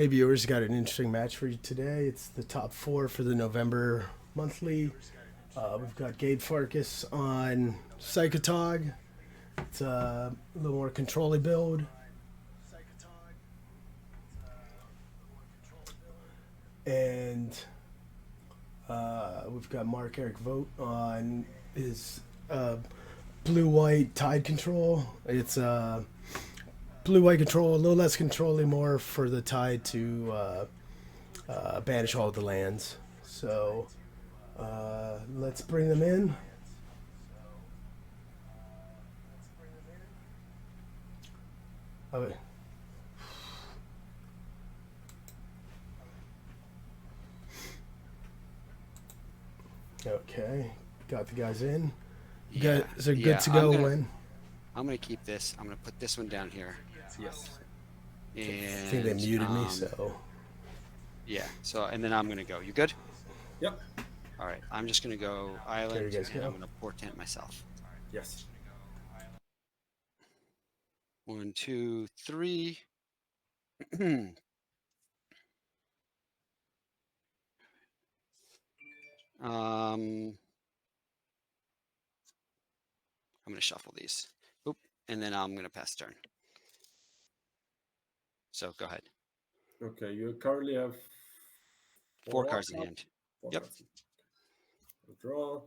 Hey viewers, got an interesting match for you today. It's the top four for the November monthly. We've got Gabe Farkas on Psychatog. It's a little more controlly build. And we've got Marc Vogt on his blue-white tide control. It's blue-white control, a little less controlly, more for the tide to banish all of the lands. So let's bring them in. Oh, okay, got the guys in. You guys are good to go when? I'm gonna keep this. I'm gonna put this one down here. Yes. I And think they muted me, so. yeah. So and then I'm gonna go. You good? Yep. All right. I'm just gonna go island, you guys and go. I'm gonna portent myself. Yes. 1, 2, 3. I'm gonna shuffle these. Oop, and then I'm gonna pass turn. So go ahead. Okay, you currently have 4 cards in hand. Yep. Cards. I'll draw.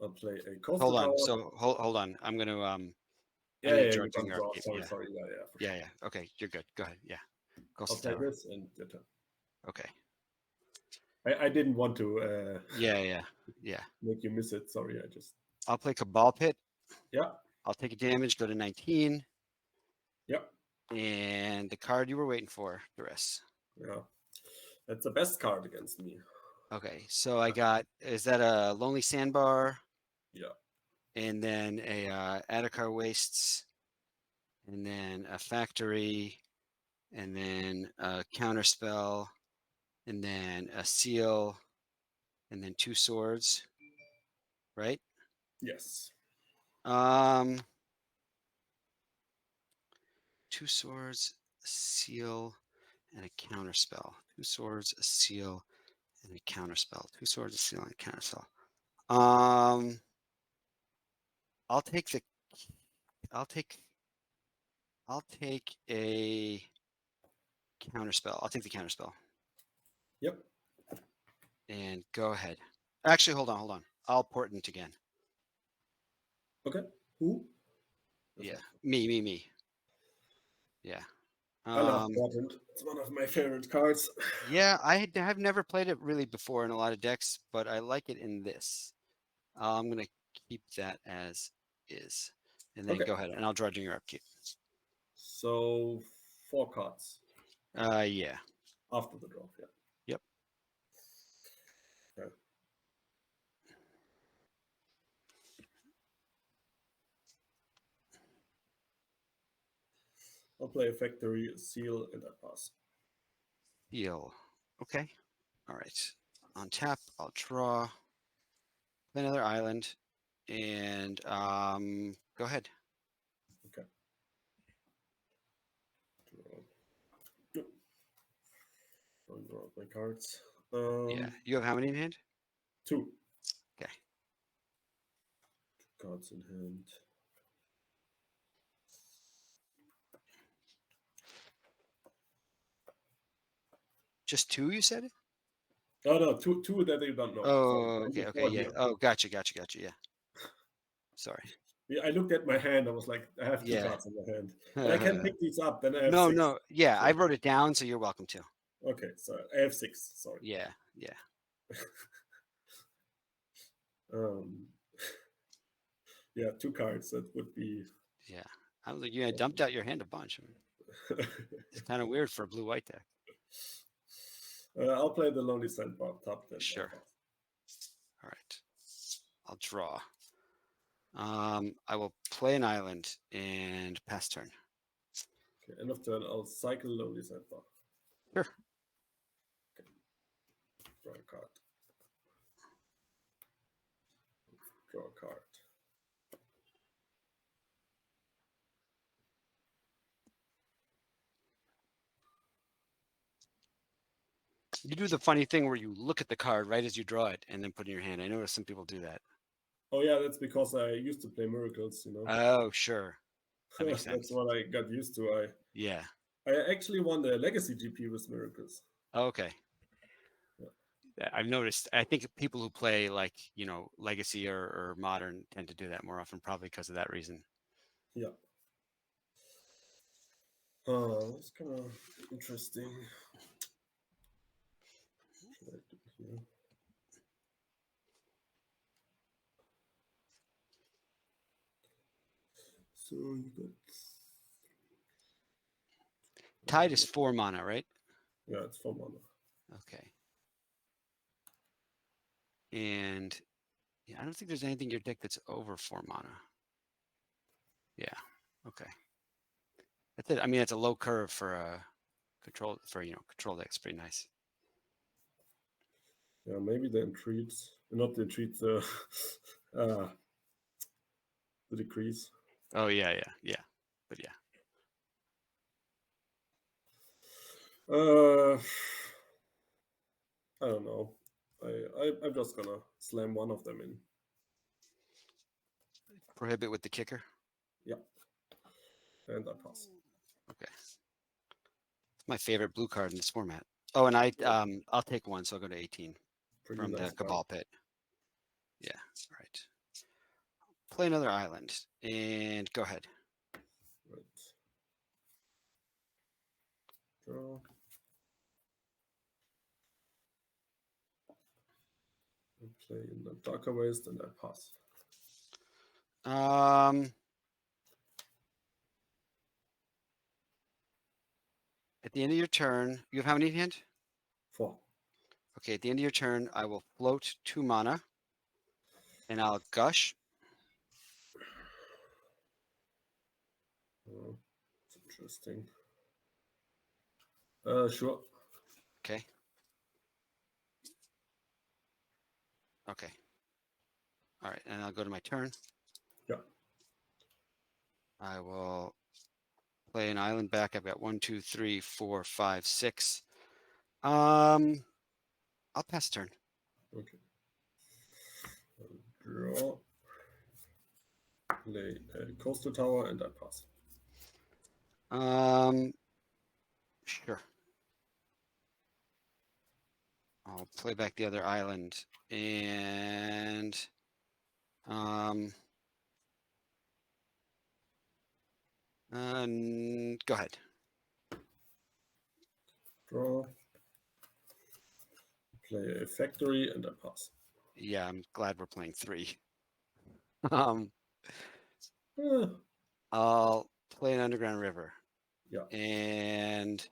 I'll play a coastal Hold on. tower. So hold on. I'm gonna Yeah, you George can your draw. upkeep. Sorry. Yeah. Okay, you're good. Go ahead. Yeah. I'll Coastal play tower. this and your turn. Okay. I didn't want to Yeah. make you miss it. Sorry, I just I'll play Cabal Pit. yeah. I'll take a damage, go to 19. Yep. And the card you were waiting for, Doris. Yeah. That's the best card against me. Okay, so I got, is that a Lonely Sandbar? Yeah. And then a Attakar Wastes, and then a Factory, and then a Counterspell, and then a Seal, and then 2 swords, right? Yes. 2 swords, a seal, and a counterspell. 2 swords, a seal, and a counterspell. 2 swords, a seal, and a counterspell. I'll take a counterspell. I'll take the counterspell. Yep. And go ahead. Actually, hold on. I'll portent again. Okay. Who? Yeah, me. Yeah. I love Portent. It's one of my favorite cards. Yeah, have never played it really before in a lot of decks, but I like it in this. I'm gonna keep that as is, and then Okay. go ahead, and I'll draw during your upkeep. So 4 cards. Yeah. After the draw. Yeah. Yep. Okay. I'll play a Factory, a Seal, and I pass. Seal. Okay. All right. On tap, I'll draw. Play another island, and go ahead. Okay. I'll draw my cards. Yeah. You have how many in hand? 2. Okay. 2 cards in hand. Just 2, you said? Oh no, two that you don't know. Oh, Sorry. okay. Yeah. Oh, gotcha. Yeah. Sorry. Yeah, I looked at my hand. I was like, I have 2 cards in my hand, but I can pick these up. Then I have 6. No. Yeah, I wrote it down, so you're welcome to. Okay, so I have 6. Sorry. Yeah. Yeah, 2 cards. That would be. Yeah. I was like, you dumped out your hand a bunch. It's kind of weird for a blue-white deck. I'll play the Lonely Sandbar top then. Sure. All right. I'll draw. I will play an island and pass turn. Okay, end of turn. I'll cycle Lonely Sandbar. Sure. Okay. Draw a card. Draw a card. You do the funny thing where you look at the card right as you draw it and then put it in your hand. I notice some people do that. Oh yeah, that's because I used to play Miracles, Oh, sure. That makes sense. That's what I got used to. Yeah. I actually won the Legacy GP with Miracles. Oh, okay. Yeah. I've noticed. I think people who play like Legacy or Modern tend to do that more often, probably because of that reason. Yeah. It's kind of interesting. What should I do here? So you got. Tide is 4 mana, right? Yeah, it's 4 mana. Okay. And I don't think there's anything in your deck that's over 4 mana. Yeah. Okay. That's it. I mean, it's a low curve for a control deck. It's pretty nice. Yeah, maybe the entreats, not the entreats, the decrease. Oh yeah. But yeah. I don't know. I'm just gonna slam one of them in. Prohibit with the kicker. Yeah. And I pass. Okay. It's my favorite blue card in this format. Oh, and I'll take one, so I'll go to 18 Pretty from nice the Cabal Pit. Yeah. All right. Play another island and go ahead. Right. Draw. I play in the Darker Waste and I pass. At the end of your turn, you have how many in hand? 4. Okay, at the end of your turn, I will float 2 mana, and I'll gush. It's interesting. Sure. Okay. Okay. All right, and I'll go to my turn. Yeah. I will play an island back. I've got 1, 2, 3, 4, 5, 6. I'll pass turn. Okay. Draw. Play a coastal tower and I pass. Sure. I'll play back the other island and go ahead. Draw. Play a factory and I pass. Yeah, I'm glad we're playing 3. I'll play an underground river. Yeah. And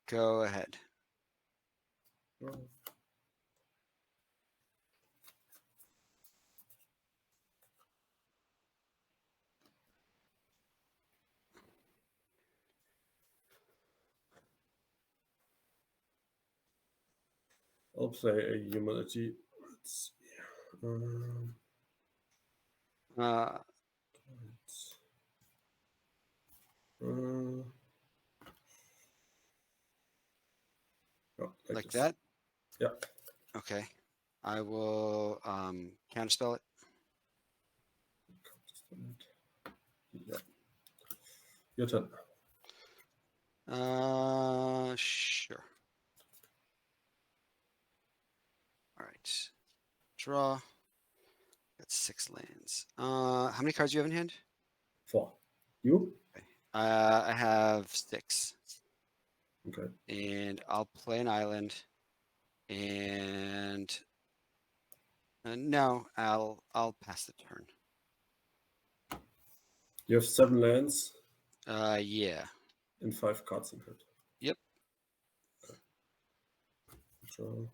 go ahead. Draw. I'll play a humanity. Let's see. Oh, Like that? Yeah. Okay. I will counterspell it. Yeah. Your turn. Sure. All right. Draw. Got 6 lands. How many cards do you have in hand? 4. You? Okay. I have 6. Okay. And I'll play an island. And no, I'll pass the turn. You have 7 lands. Yeah. And 5 cards in hand. Yep. Draw.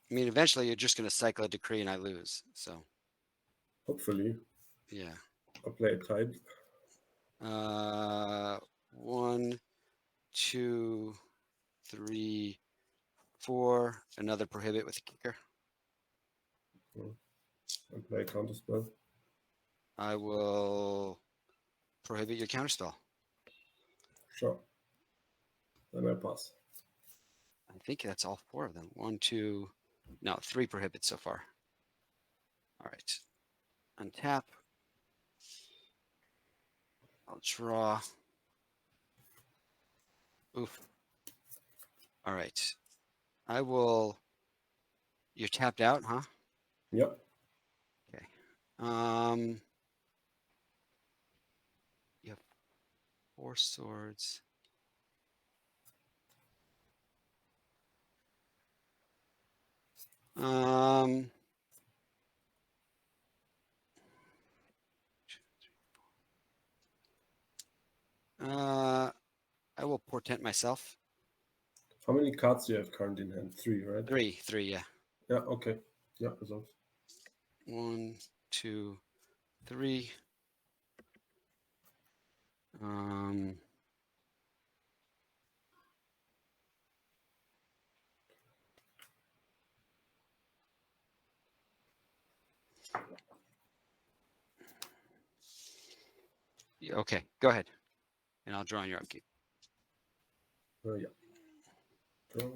I mean, eventually you're just going to cycle a decree and I lose. So. Hopefully. Yeah. I'll play a tide. 1, 2, 3, 4. Another prohibit with a kicker. And play a counterspell. I will prohibit your counterspell. Sure. Then I pass. I think that's all 4 of them. 1, 2, no, 3 prohibits so far. All right. Untap. I'll draw. Oof. All right. I will. You're tapped out, huh? Yep. Okay. You have 4 swords. I will portent myself. How many cards do you have currently in hand? 3, right? 3, yeah. Yeah, okay. Yeah, resolves. 1, 2, 3. Okay, go ahead. And I'll draw on your upkeep. Yeah. Draw.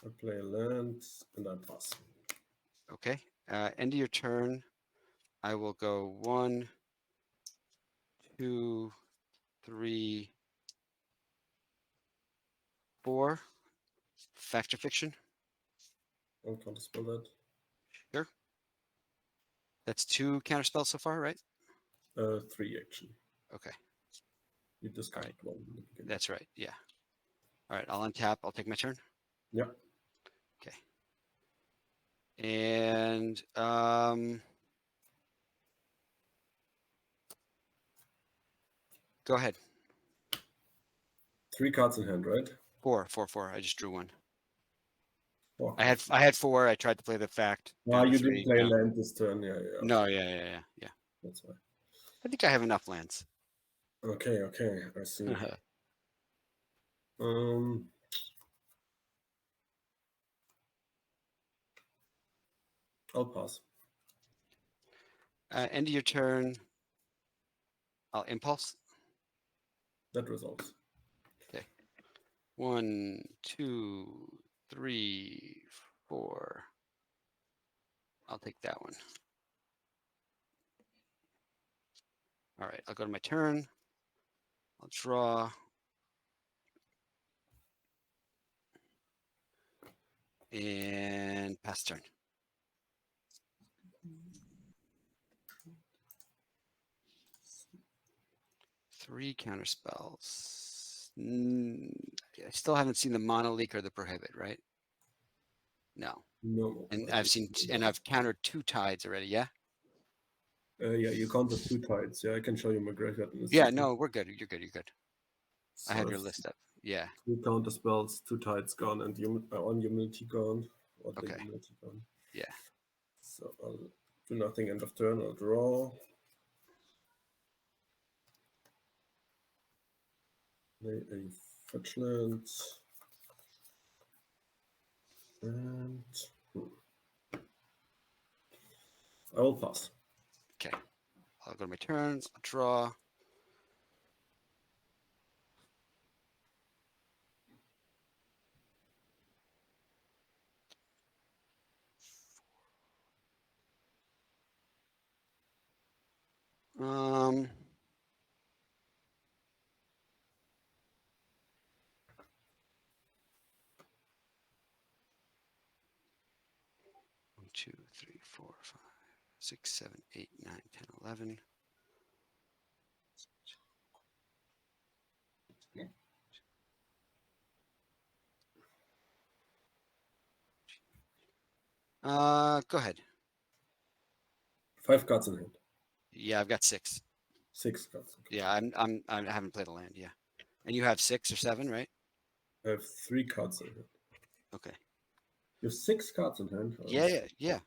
I play a land and I pass. Okay. End of your turn. I will go 1, 2, 3, 4. Fact or fiction? I'll counterspell that. Sure. That's 2 counterspells so far, right? 3 actually. Okay. You discarded Right. one in the beginning. That's right. Yeah. All right. I'll untap. I'll take my turn. Yeah. Okay. And go ahead. 3 cards in hand, right? 4. I just drew 1. 4 I cards. had 4. I tried to play the fact. Ah, Down to you 3. didn't play No. land this turn. Yeah. No. Yeah. That's why. I think I have enough lands. Okay. I see. I'll pass. End of your turn. I'll impulse. That resolves. Okay. 1, 2, 3, 4. I'll take that one. All right. I'll go to my turn. I'll draw. And pass turn. Three counter spells. I still haven't seen the mono leak or the prohibit, right? No. No. And I've countered 2 tides already. Yeah. Yeah, you counted 2 tides. Yeah, I can show you my graveyard in a Yeah. second. No, we're good. You're good. So I have your list up. Yeah. 2 counter spells, 2 tides gone, and on humility gone. Or the Okay. humility gone. Yeah. So I'll do nothing end of turn. I'll draw. Play a fetch land. And I will pass. Okay. I'll go to my turn. I'll draw. Um. 1, 2, 3, 4, 5, 6, 7, 8, 9, 10, 11. Go ahead. 5 cards in hand. Yeah, I've got 6. 6 cards. Okay. Yeah, I haven't played a land. Yeah, and you have 6 or 7, right? I have 3 cards in hand. Okay. You have 6 cards in hand. Yeah.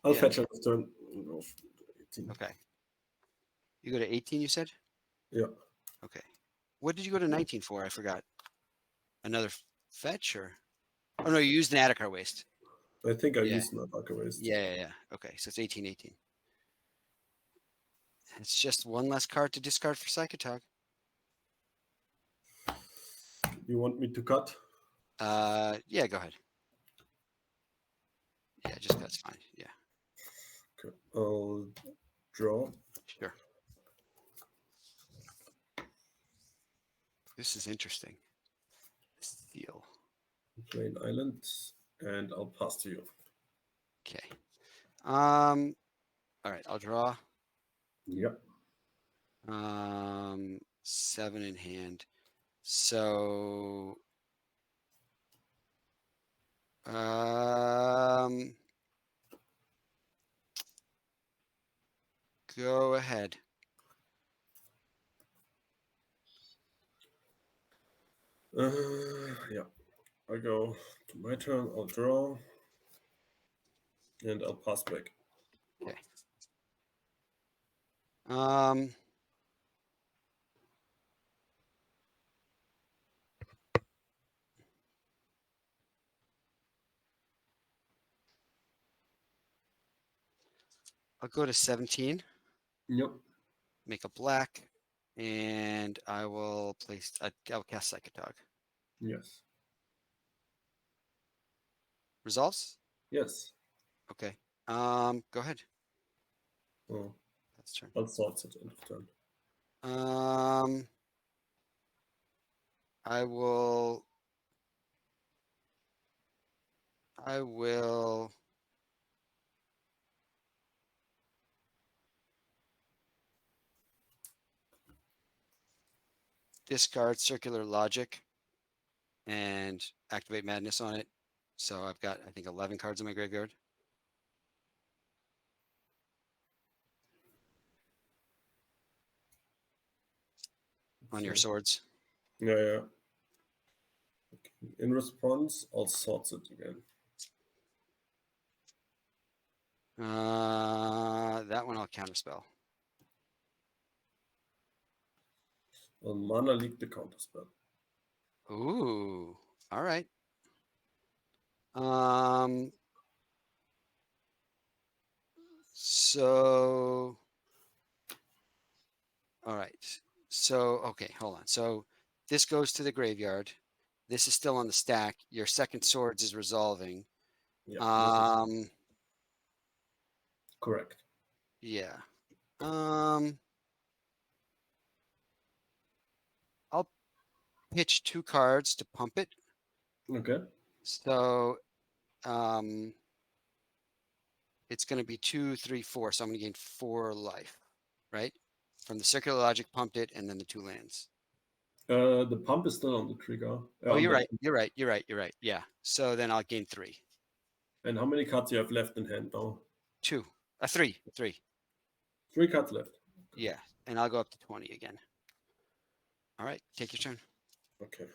I'll Yeah. fetch on this turn. 18. Okay. You go to 18, you said? Yeah. Okay. What did you go to 19 for? I forgot. Another fetch or? Oh no, you used an Attica waste. I think I Yeah. used an Attica waste. Yeah. Okay, so it's 18. It's just one less card to discard for Psychatog. You want me to cut? Yeah, go ahead. Yeah, just cut's fine. Yeah. Okay. I'll draw. Sure. This is interesting. Steel. Play an island, and I'll pass to you. Okay. All right, I'll draw. Yep. 7 in hand. So go ahead. Yeah. I go to my turn. I'll draw, and I'll pass back. Okay. I'll go to 17. Yep. Make a black, and I will place. I'll cast Psychatog. Yes. Resolves. Yes. Okay. Go ahead. Oh, That's turn. I'll sort it end of turn. I will discard Circular Logic and activate Madness on it. So I've got, I think, 11 cards in my graveyard. On your swords. Yeah. Okay. In response, I'll sort it again. That one I'll counterspell. I'll mana leak the counterspell. Ooh, all right. So, all right. So, okay, hold on. So this goes to the graveyard. This is still on the stack. Your second swords is resolving. Yeah. Correct. Yeah. I'll pitch 2 cards to pump it. Okay. So, it's going to be 2, 3, 4. So I'm going to gain 4 life, right? From the Circular Logic pumped it, and then the 2 lands. The pump is still on the trigger. Oh, you're right. You're right. Yeah. So then I'll gain 3. And how many cards you have left in hand now? 2. 3. 3 cards left. Yeah. And I'll go up to 20 again. All right. Take your turn. Okay.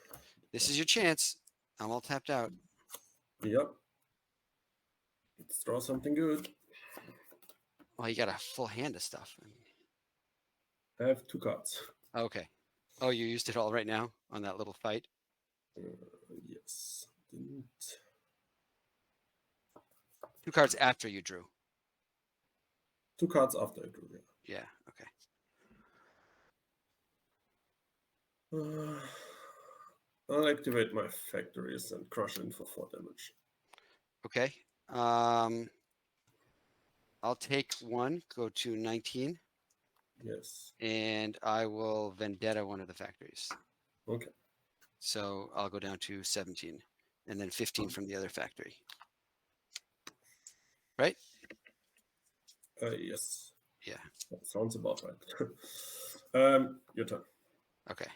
This is your chance. I'm all tapped out. Yep. Let's draw something good. Well, you got a full hand of stuff. I have 2 cards. Okay. Oh, you used it all right now on that little fight? Yes. Didn't. 2 cards after you drew. 2 cards after I drew. Yeah. Okay. I'll activate my factories and crush in for 4 damage. Okay. I'll take 1, go to 19. Yes. And I will vendetta one of the factories. Okay. So I'll go down to 17 and then 15 from the other factory. Right? Yes. Yeah. That sounds about right. Your turn. Okay.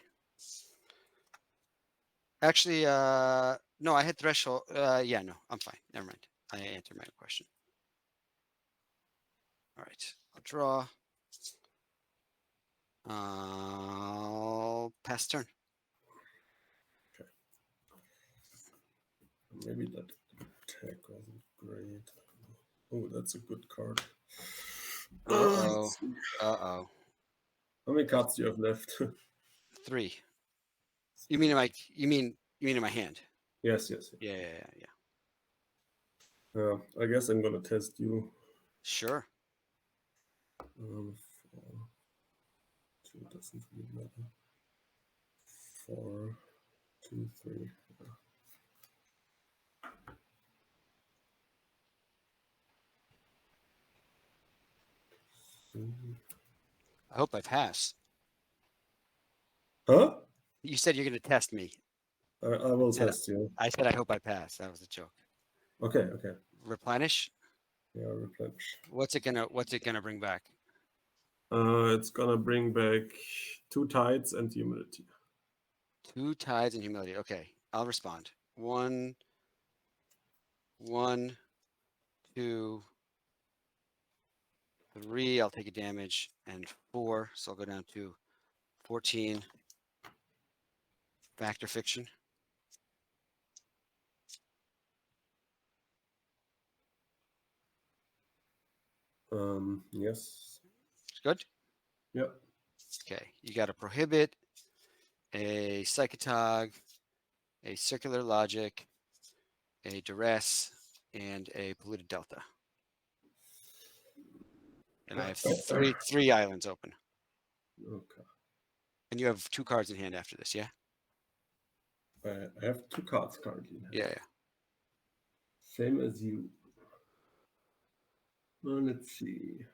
Actually, no, I had threshold. Yeah, no, I'm fine. Never mind. I answered my own question. All right. I'll draw. I'll pass turn. Maybe that attack wasn't great. Oh, that's a good card. Uh-oh. Uh-oh. How many cards do you have left? 3. You mean in my in my hand? Yes. Yeah. I guess I'm gonna test you. Sure. 4, 2 doesn't really matter. 4, 2, 3. I hope I pass. Huh? You said you're going to test me. I will test you. I said I hope I pass. That was a joke. Okay. Replenish. Yeah, replenish. What's it gonna bring back? It's gonna bring back 2 tides and humidity. 2 tides and humility. Okay, I'll respond. 1, 2, 3. I'll take a damage, and 4. So I'll go down to 14. Factor fiction. Yes. Good. Yep. Okay, you got to prohibit, a Psychatog, a circular logic, a duress, and a polluted delta. And I have three islands open. Okay. And you have 2 cards in hand after this, yeah? I have 2 cards currently. Yeah. Same as you. Well, let's see.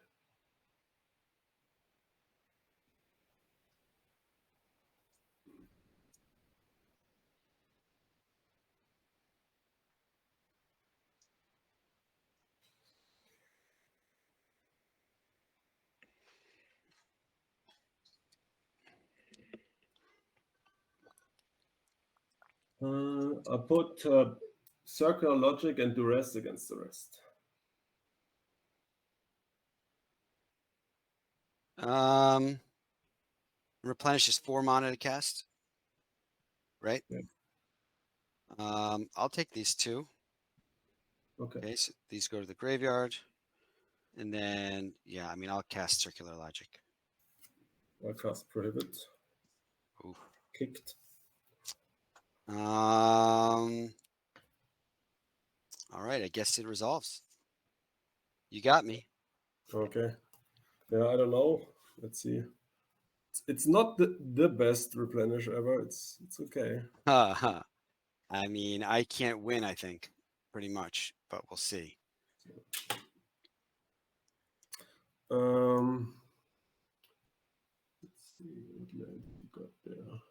I put circular logic and duress against the rest. Replenish is 4 mana to cast, right? Yeah. I'll take these 2. Okay. So these go to the graveyard, and then yeah, I mean I'll cast circular logic. I'll cast prohibit. Ooh. Kicked. All right, I guess it resolves. You got me. Okay. Yeah, I don't know. Let's see. It's not the best replenish ever. It's okay. I mean, I can't win, I think, pretty much, but we'll see. Let's see what land we got there.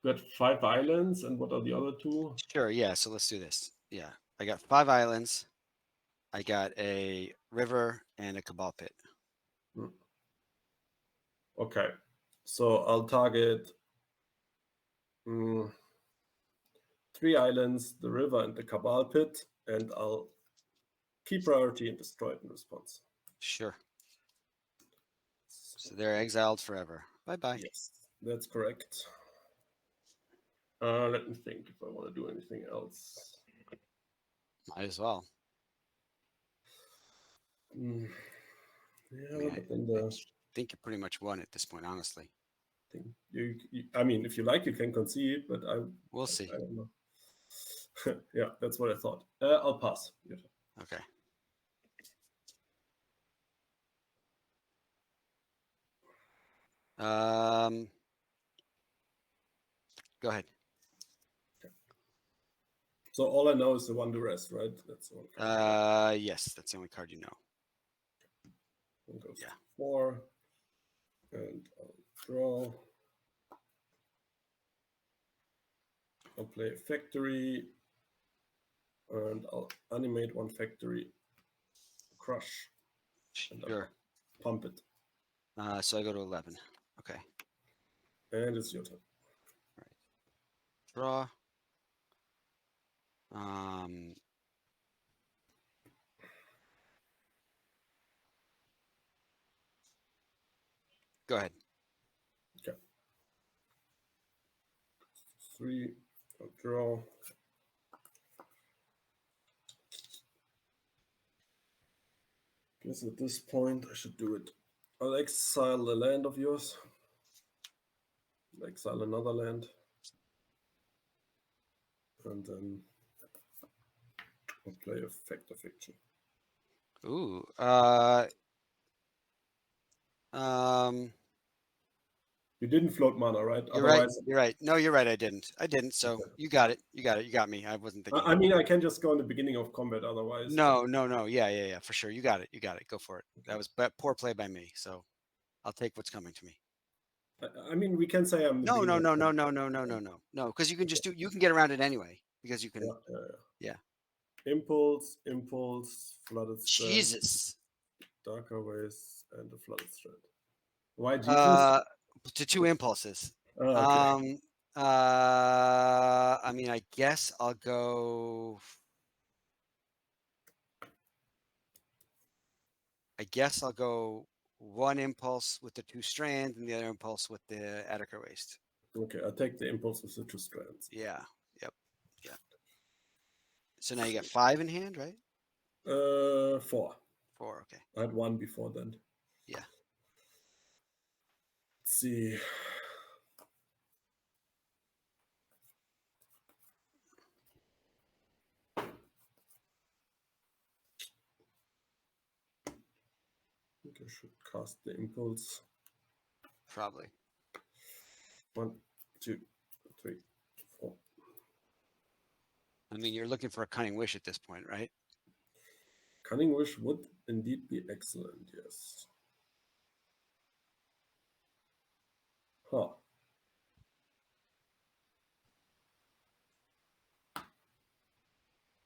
Got 5 islands, and what are the other 2? Sure, yeah, so let's do this. Yeah, I got 5 islands. I got a river and a cabal pit. Okay, so I'll target 3 islands, the river and the cabal pit, and I'll keep priority and destroy it in response. Sure. So they're exiled forever. Bye-bye. Yes, that's correct. Let me think if I want to do anything else. Might as well. Yeah, I mean, but then I think you pretty much won at this point, honestly. I mean, if you like, you can concede, but we'll see. I don't know. Yeah, that's what I thought. I'll pass. Okay. Go ahead. So all I know is the 1 duress, right? That's the one card. Yes, that's the only card you know. One goes to 4, and I'll draw. I'll play a factory, and I'll animate 1 factory, crush, and Sure. pump it. So I go to 11. Okay. And it's your turn. Draw. Go ahead. Okay. 3. I'll draw. Guess at this point I should do it. I'll exile a land of yours. Exile another land. And then I'll play a Factor Fiction. Ooh. You didn't float mana, right? You're right. You're right. No, you're right. I didn't. So Okay. you got it. You got it. You got me. I wasn't thinking. I mean, I can just go in the beginning of combat otherwise. No. Yeah. For sure. You got it. Go for it. That was poor play by me. So I'll take what's coming to me. I mean, we can say I'm the No. beginning of No, because you can just you can get around it anyway because you can. Yeah. Impulse, Flooded Strand, Jesus. Darker Ways, and the Flooded Strand. Why did you choose? To 2 impulses. Oh, okay. I mean, I guess I'll go. One impulse with the 2 strands and the other impulse with the Attica Waste. Okay, I'll take the impulse with the 2 strands. Yeah. Yep. Yeah. So now you got 5 in hand, right? 4. 4. Okay. I had 1 before then. Yeah. Let's see. I think I should cast the impulse. Probably. 1, 2, 3, 4. I mean, you're looking for a Cunning Wish at this point, right? Cunning Wish would indeed be excellent, yes. Huh.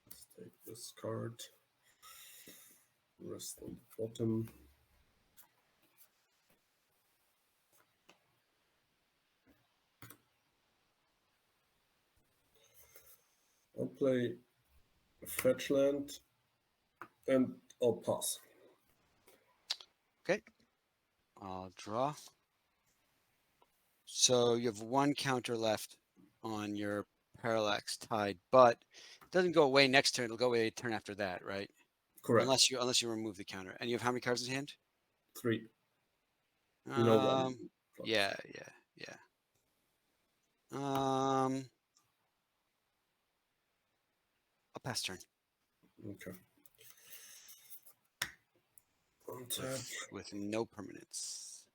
Let's take this card. Rest on the bottom. I'll play a fetch land and I'll pass. Okay. I'll draw. So you have 1 counter left on your Parallax Tide, but it doesn't go away next turn. It'll go away a turn after that, right? Correct. Unless you remove the counter. And you have how many cards in hand? 3. Yeah. I'll pass turn. Okay. With no permanence.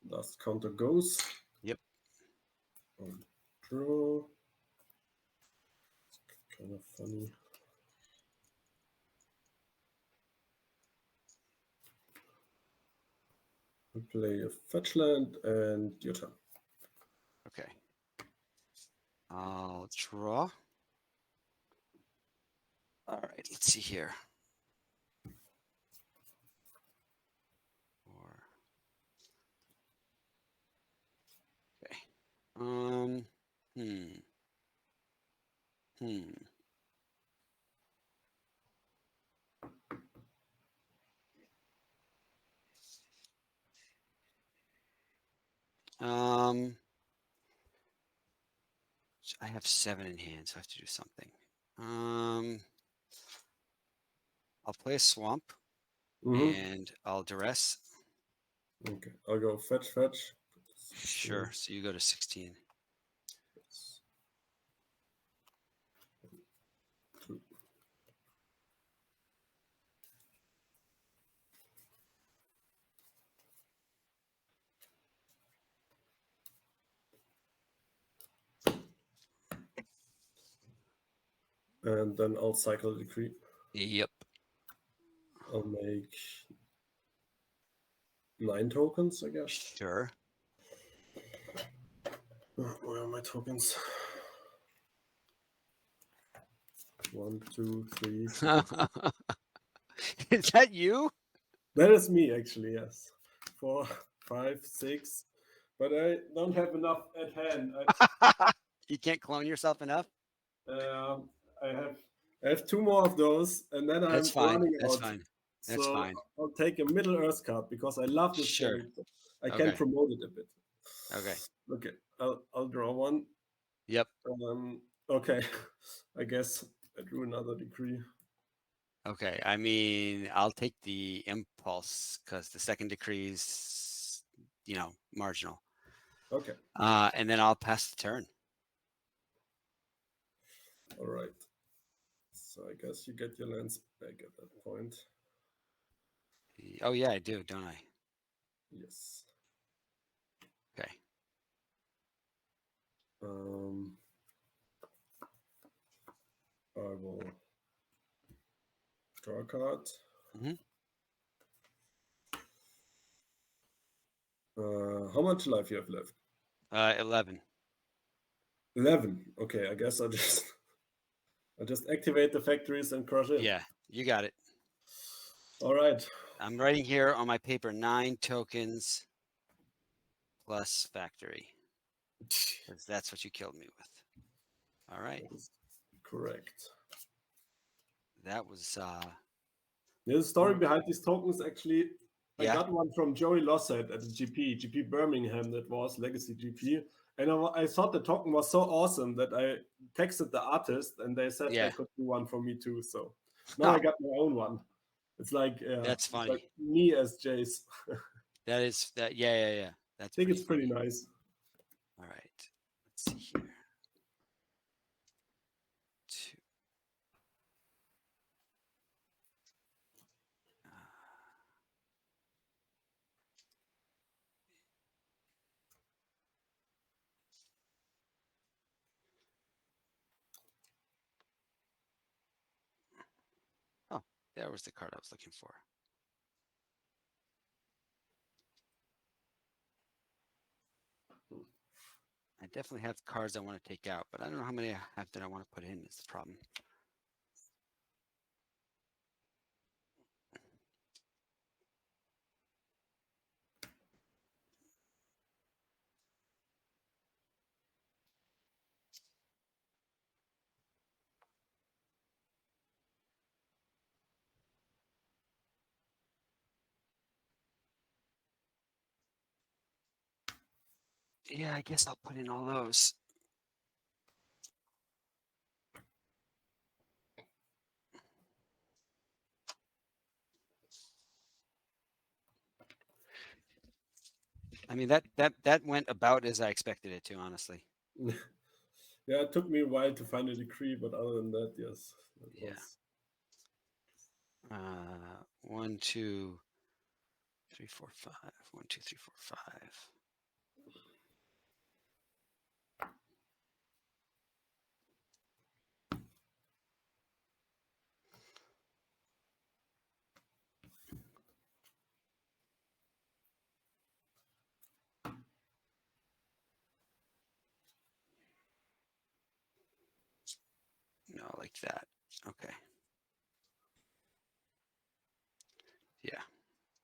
Last counter goes. Yep. Draw. It's kind of funny. I play a fetch land and your turn. Okay. I'll draw. All right, let's see here. 4. Okay. I have 7 in hand, so I have to do something. I'll play a swamp and I'll duress. Okay, I'll go fetch. Sure. So you go to 16. Yes. 2. And then I'll cycle a decree. Yep. I'll make 9 tokens, I guess. Sure. Where are my tokens? 1, 2, 3. Is that you? That is me, actually, yes. 4, 5, 6. But I don't have enough at hand. You can't clone yourself enough? I have 2 more of those, and then I'm running out. That's fine. That's So fine. I'll take a Middle Earth card because I love this Sure. character. I can Okay. promote it a bit. Okay. Okay, I'll draw one. Yep. Okay, I guess I drew another decree. Okay. I mean, I'll take the impulse because the second decree is, marginal. Okay, And then I'll pass the turn. all right. So I guess you get your lands back at that point. Oh yeah, I do, don't I? Yes. Okay. I will draw a card. Mhm. How much life you have left? 11. 11. Okay, I guess I'll just activate the factories and crush it. Yeah, you got it. All right. I'm writing here on my paper 9 tokens plus factory. Because that's what you killed me with. All right. That is correct. That was The story behind these tokens actually, I yeah. got one from Joey Lossett at the GP Birmingham, that was Legacy GP. And I thought the token was so awesome that I texted the artist and they said Yeah. they could do one for me too. So now I got my own one. It's like That's it's funny. like me as Jace. That is that. Yeah. That's I think pretty it's pretty funny. nice. All right. Let's see here. 2. Oh, there was the card I was looking for. I definitely have cards I want to take out, but I don't know how many I have that I want to put in is the problem. Yeah, I guess I'll put in all those. I mean, that went about as I expected it to, honestly. Yeah, it took me a while to find a decree, but other than that, yes. That Yeah. was... 1, 2, 3, 4, 5. 1, 2, 3, 4, 5. No, like that. Okay. Yeah.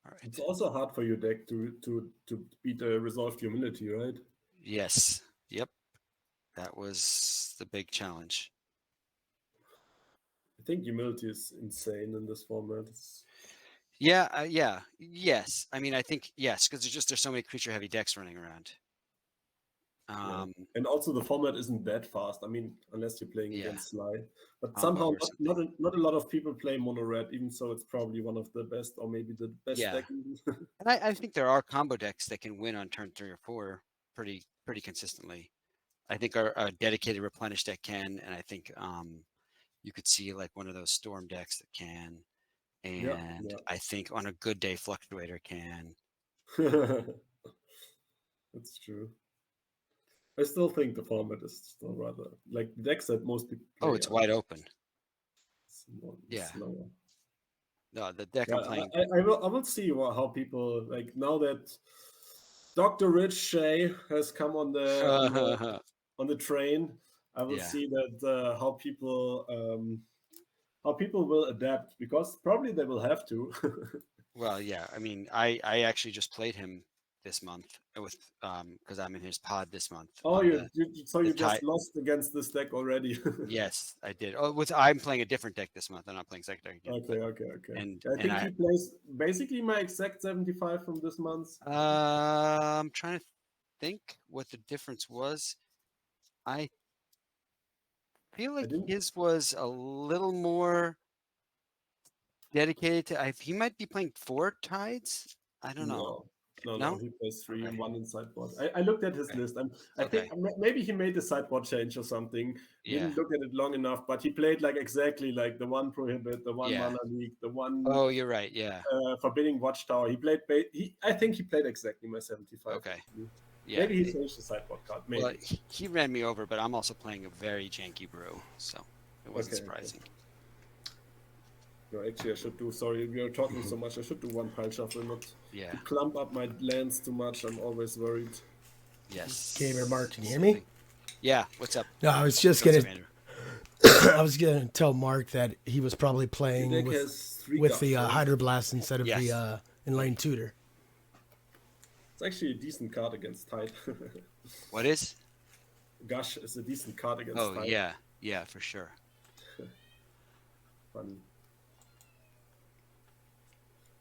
All right. It's also hard for your deck to beat the resolved humility, right? Yes. Yep. That was the big challenge. I think humility is insane in this format. Yeah. Yes. I mean, I think yes, because there's so many creature heavy decks running around. Yeah. And also the format isn't that fast. I mean, unless you're playing against Sly. But Combo somehow or something. not a lot of people play mono red, even so it's probably one of the best, or maybe the best Yeah. deck. And I think there are combo decks that can win on turn 3 or 4 pretty consistently. I think a dedicated replenish deck can, and I think you could see like one of those storm decks that can, and I think on a good day fluctuator can. That's true. I still think the format is still rather like the decks that most people play. Oh, it's wide open. Yeah. Slower. No, the deck Yeah, I'm playing. I will see how people like now that Dr. Rich Shea has come on the train. I will see that how people will adapt, because probably they will have to. Well, yeah. I mean, I actually just played him this month with because I'm in his pod this month. Oh, you just tide. lost against this deck already. Yes, I did. Oh, I'm playing a different deck this month. I'm not playing Psychatog again. Okay. And I think he plays basically my exact 75 from this month. I'm trying to think what the difference was. I feel like his was a little more dedicated to. He might be playing 4 tides. I don't know. No. He plays 3 and 1 in sideboard. I looked at his list. I think maybe he made a sideboard change or something. Didn't look at it long enough, but he played like exactly like the 1 prohibit, the 1 mana leak, the 1. Oh, you're right. Yeah. Forbidding Watchtower. He played. I think he played exactly my 75. Okay. Yeah. Maybe he changed the sideboard card. Maybe. Well, he ran me over, but I'm also playing a very janky brew, so it wasn't surprising. Okay. No, actually, I should do. Sorry, we are talking so much. I should do 1 pile shuffle, not to clump up my lands too much. I'm always worried. Yes. Gabriel, Marc, can you hear me? Yeah. What's up? No, I was just gonna. I was gonna tell Marc that he was probably playing with the Hydroblast instead of the Inlane Tutor. It's actually a decent card against Tide. What is? Gush is a decent card against Tide. Oh yeah, for sure. Funny.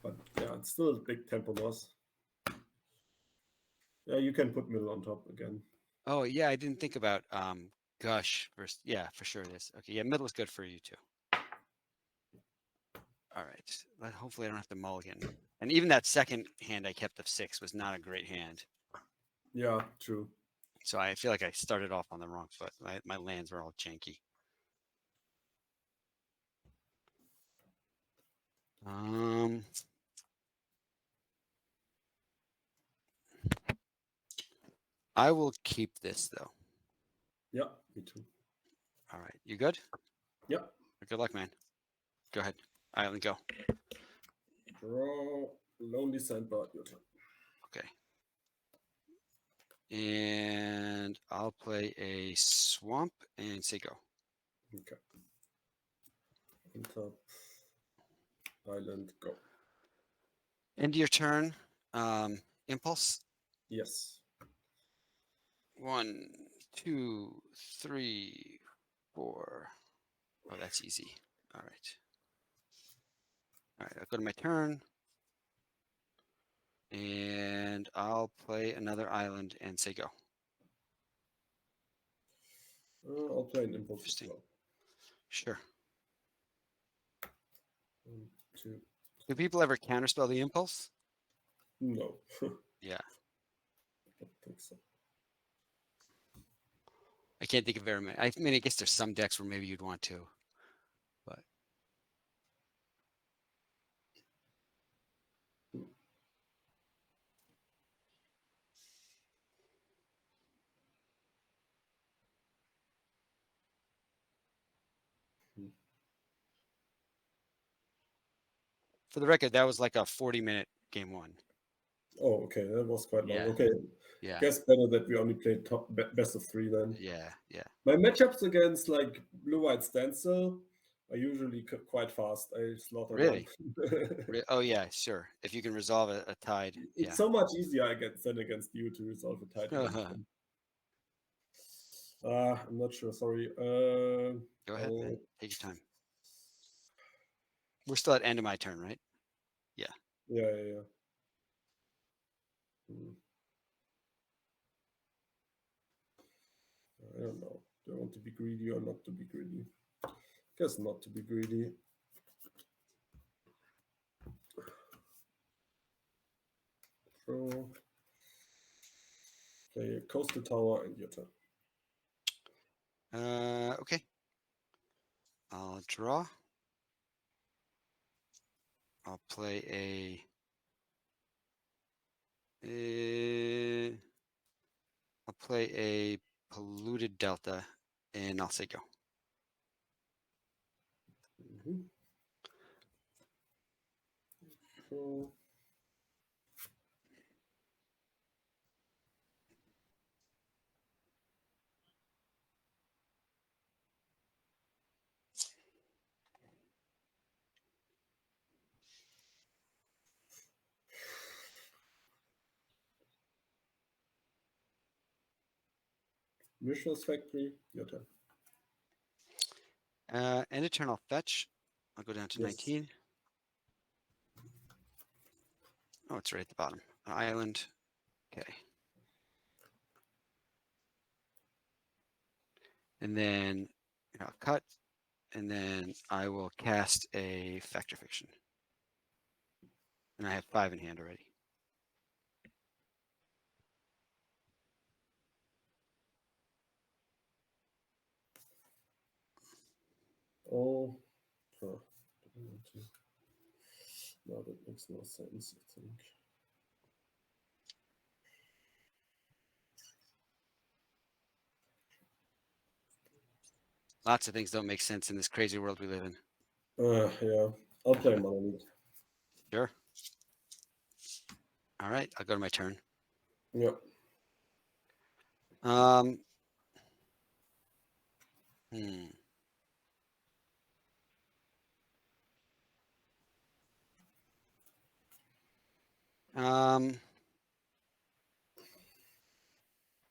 But yeah, it's still a big tempo loss. Yeah, you can put middle on top again. Oh yeah, I didn't think about Gush first. Yeah, for sure it is. Okay, yeah, middle is good for you too. All right. Hopefully I don't have to mulligan. And even that second hand I kept of 6 was not a great hand. Yeah, true. So I feel like I started off on the wrong foot. My lands were all janky. I will keep this though. Yeah, me too. All right, you good? Yeah. Good luck, man. Go ahead. Island, go. Draw Lonely Sandbar. Your turn. Okay. And I'll play a swamp and say go. Okay. On top. Island, go. End your turn. Impulse. Yes. 1, 2, 3, 4. Oh, that's easy. All right. All right, I'll go to my turn. And I'll play another island and say go. I'll play an impulse. Interesting. As well. Sure. 1, 2. Do people ever counterspell the impulse? No. Yeah. I don't think so. I can't think of very many. I mean, I guess there's some decks where maybe you'd want to, but. For the record, that was like a 40-minute game 1. Oh, okay. That was quite long. Yeah. Okay. Yeah. Guess better that we only played best of 3 then. Yeah. My matchups against like blue-white standstill are usually quite fast. I slaughter Really? them. Oh yeah, sure. If you can resolve a tide. It's so much easier than against you to resolve a tide. I'm not sure. Sorry. Go ahead, man. Take your time. We're still at end of my turn, right? Yeah. Yeah. I don't know. Do I want to be greedy or not to be greedy? Guess not to be greedy. Throw. Play a coastal tower and your turn. Okay. I'll draw. I'll play I'll play a polluted delta, and I'll say go. Cool. Mishra's Factory, your turn. End of turn, I'll fetch. I'll go down to 19. Oh, it's right at the bottom. An island. Okay. And then I'll cut, and then I will cast a Factor Fiction. And I have 5 in hand already. Oh, no, that makes no sense, I think. Lots of things don't make sense in this crazy world we live in. Yeah, I'll play Monolith. Sure. All right, I'll go to my turn. Yeah.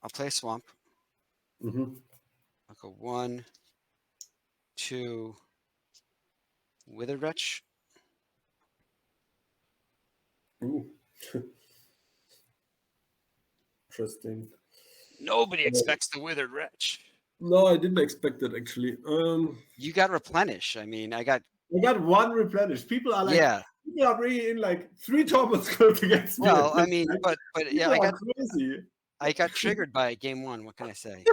I'll play Swamp. Mm-hmm. I'll go 1, 2, Withered Wretch. Ooh. Interesting. Nobody expects the Withered Wretch. No, I didn't expect it actually. You got replenish. I mean, I got 1 replenish. People are like, yeah. People are bringing in like 3 Torment Sculpt against me. Well, I mean, but yeah, crazy. I got triggered by game 1. What can I say?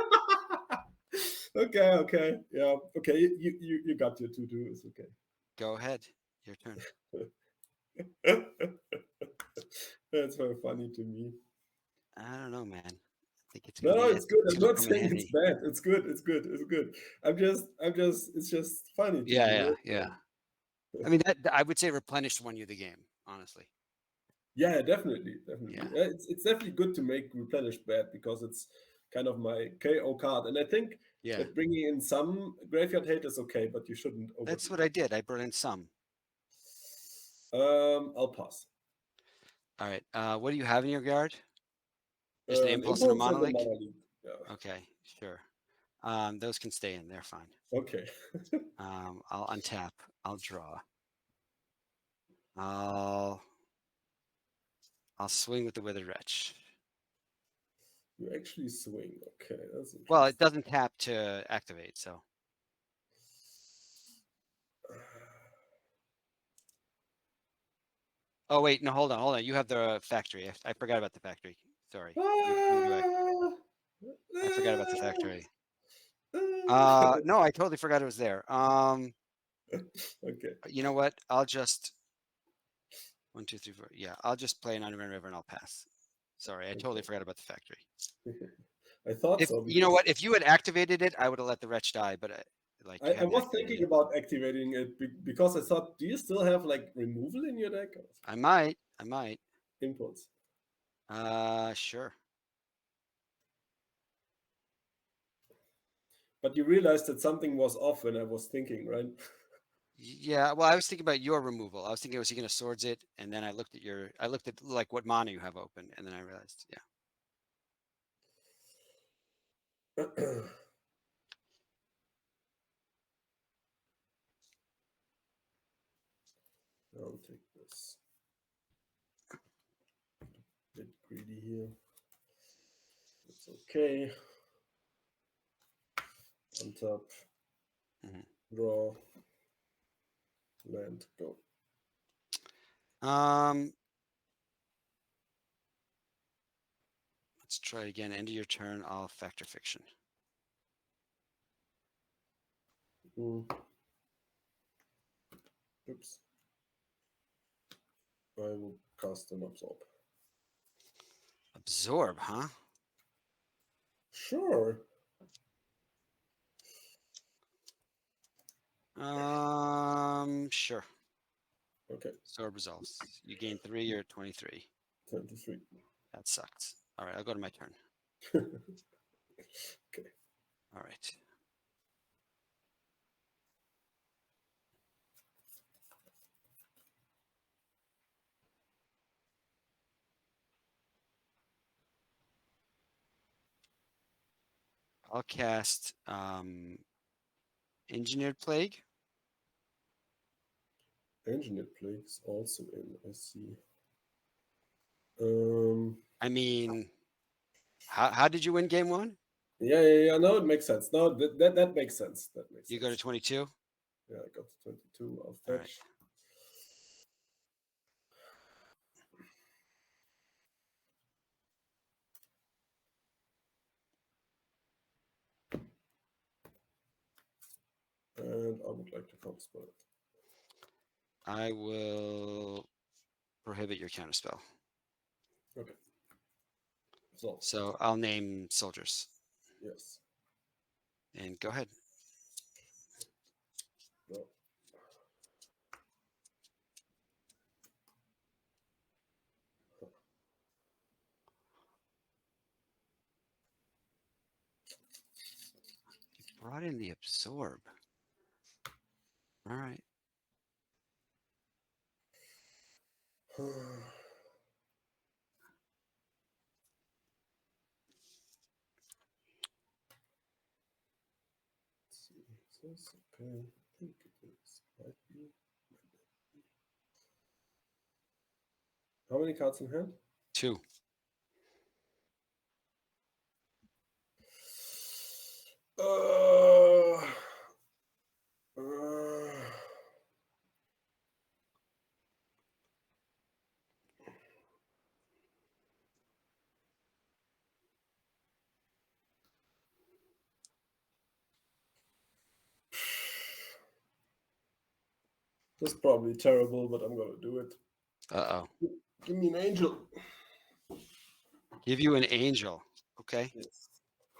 Okay. Yeah. Okay. You got your 2/2. It's okay. Go ahead. Your turn. That's very funny to me. I don't know, man. I think it's no, it's good. I'm not saying it's bad. It's good. It's good. I'm just. It's just funny. Yeah. I mean, I would say replenish won you the game, honestly. Yeah, definitely. Yeah. It's definitely good to make replenish bad because it's kind of my KO card, and I think that bringing in some graveyard hate is okay, but you shouldn't. That's what I did. I brought in some. I'll pass. All right. What do you have in your yard? Just an impulse and a monolith? Yeah. Okay, sure. Those can stay in. They're fine. Okay. I'll untap. I'll draw. I'll swing with the Withered Wretch. You actually swing. Okay. Well, it doesn't tap to activate, so. Oh, wait. No, hold on. You have the factory. I forgot about the factory. Sorry. I forgot about the factory. No, I totally forgot it was there. Okay. You know what? I'll just 1, 2, 3, 4. Yeah, I'll just play an Underground River and I'll pass. Sorry, I totally forgot about the factory. I thought so. You know what? If you had activated it, I would have let the wretch die. But I was thinking about activating it because I thought, do you still have like removal in your deck? I might. Inputs. Sure. But you realized that something was off when I was thinking, right? Yeah, well, I was thinking about your removal. I was thinking, was he going to swords it? And then I looked at like what mana you have open, and then I realized, yeah. I'll take this. A bit greedy here. It's okay. On top. Draw. Land. Go. Let's try again. End of your turn. I'll Factor Fiction. Oops. I will cast an Absorb. Absorb, huh? Sure. Sure. Okay. Absorb resolves. You gain 3. You're at 23. 23. That sucks. All right, I'll go to my turn. Okay. All right. I'll cast Engineered Plague. Engineered Plague is also in. I see. I mean, how did you win game one? Yeah. No, it makes sense. No, that makes sense. That makes You sense. go to 22? Yeah, I got to 22. I'll fetch. All right. And I would like to counterspell it. I will prohibit your counterspell. Okay. So I'll name soldiers. Yes. And go ahead. No. You brought in the absorb. All right. Okay. I think it is. Might be. How many cards in hand? 2. This is probably terrible, but I'm gonna do it. Uh-oh. Give me an angel. Give you an angel. Okay. Yes.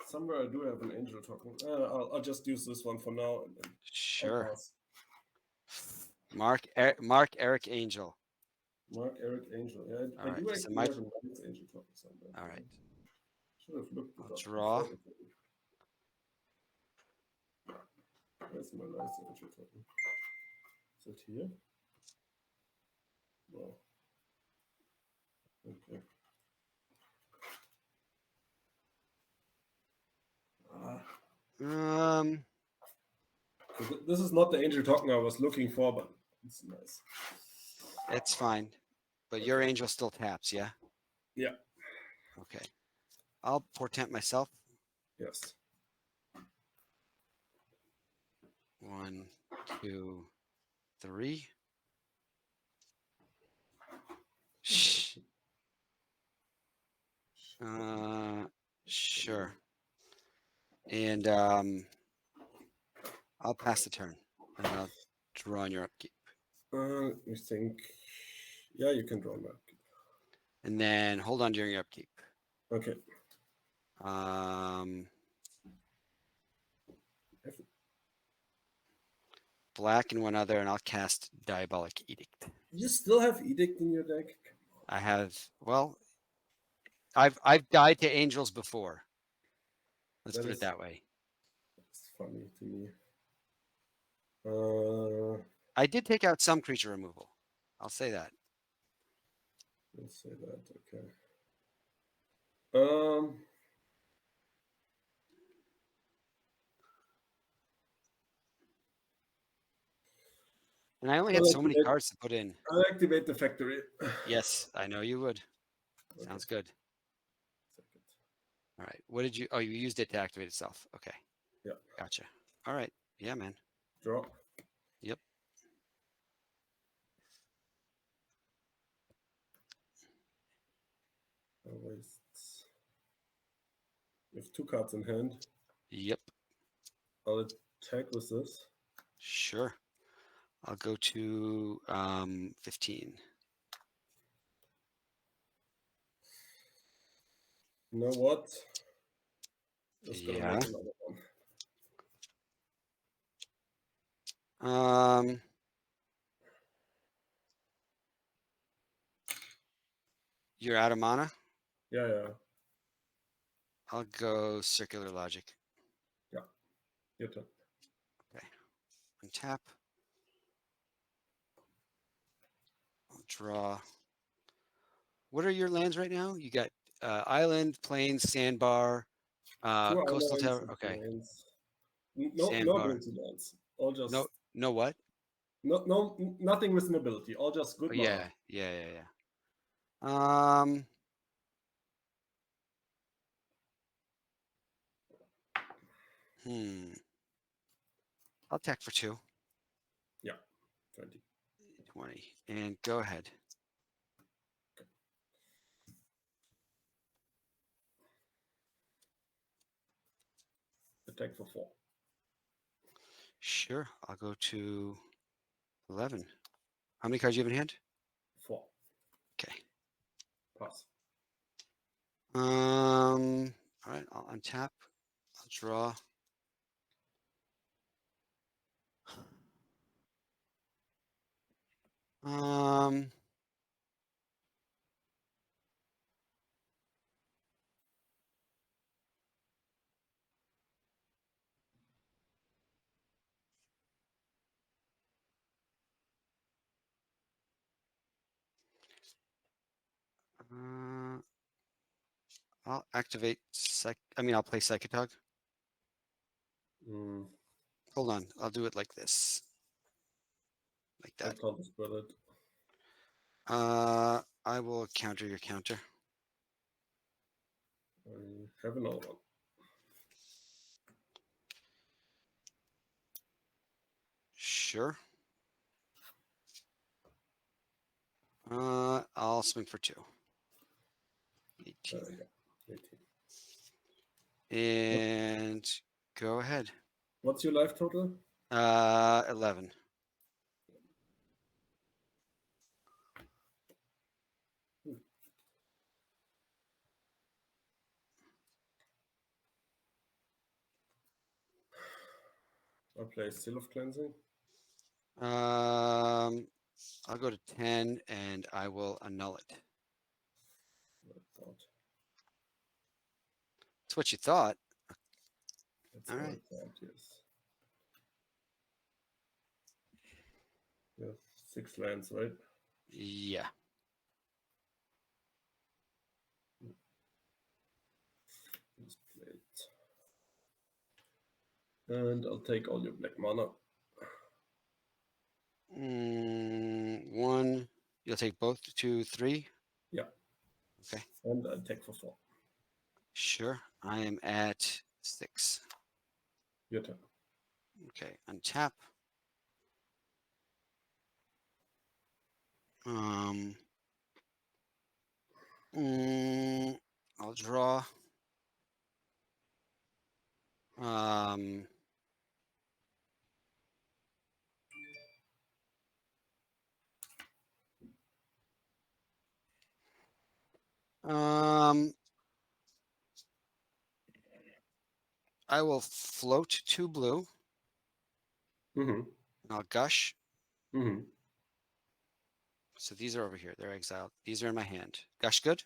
Somewhere I do have an angel token. I'll just use this one for now. And then Sure. Marc Eric Angel. Marc Eric Angel. Yeah, All I right. do So actually have a nice angel token somewhere. all right. Should have looked it I'll up. draw. Where's my nice angel token? Is it here? No. Okay. This is not the angel token I was looking for, but it's nice. It's fine. But your angel still taps, yeah? Yeah. Okay. I'll portent myself. Yes. 1, 2, 3. Shh. Sure. And I'll pass the turn. And I'll draw on your upkeep. You think? Yeah, you can draw on my upkeep. And then hold on during your upkeep. Okay. Black and one other, and I'll cast Diabolic Edict. You still have Edict in your deck? I have. Well, I've died to angels before. Let's put it that way. It's funny to me. I did take out some creature removal. I'll say that. Let's say that. Okay. And I only have so many cards to put in. I'll activate the factory. Yes, I know you would. Okay. Sounds good. Second. All right. What did you? Oh, you used it to activate itself. Okay. Yeah. Gotcha. All right. Yeah, man. Draw. Yep. Wastes. You have 2 cards in hand. Yep. I'll attack with this. Sure. I'll go to 15. You know what? Just gonna make another one. You're out of mana? Yeah. I'll go Circular Logic. Yeah. Your turn. Okay. Untap. I'll draw. What are your lands right now? You got Island, Plains, Sandbar, Coastal Tower. Okay. No Sandbar. ability lands. All just no what? Nothing with an ability. All just good mana. Yeah. I'll attack for 2. Yeah, 20. 20. And go ahead. Okay. Attack for 4. Sure. I'll go to 11. How many cards do you have in hand? 4. Okay. Pass. All right. I'll untap. I'll draw. I'll activate I'll play Psychatog. Hold on. I'll do it like this. Like that. I can't spell it. I will counter your counter. I have another one. Sure. I'll swing for 2. 18. 18. And go ahead. What's your life total? 11. I play Seal of Cleansing. I'll go to 10 and I will annul it. That's what you thought. That's all what right. I thought, yes. Yeah, 6 lands, right? Yeah. Just play it. And I'll take all your black mana. 1. You'll take both 2, 3. Yeah. Okay. And I take for 4. Sure. I am at 6. Your turn. Okay. Untap. I'll draw. I will float 2 blue. And I'll gush. So these are over here. They're exiled. These are in my hand. Gush good?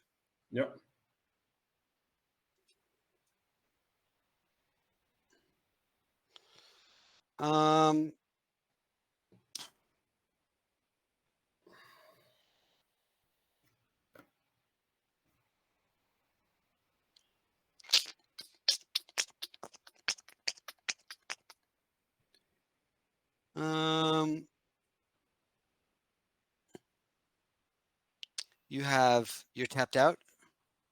Yep. You're tapped out?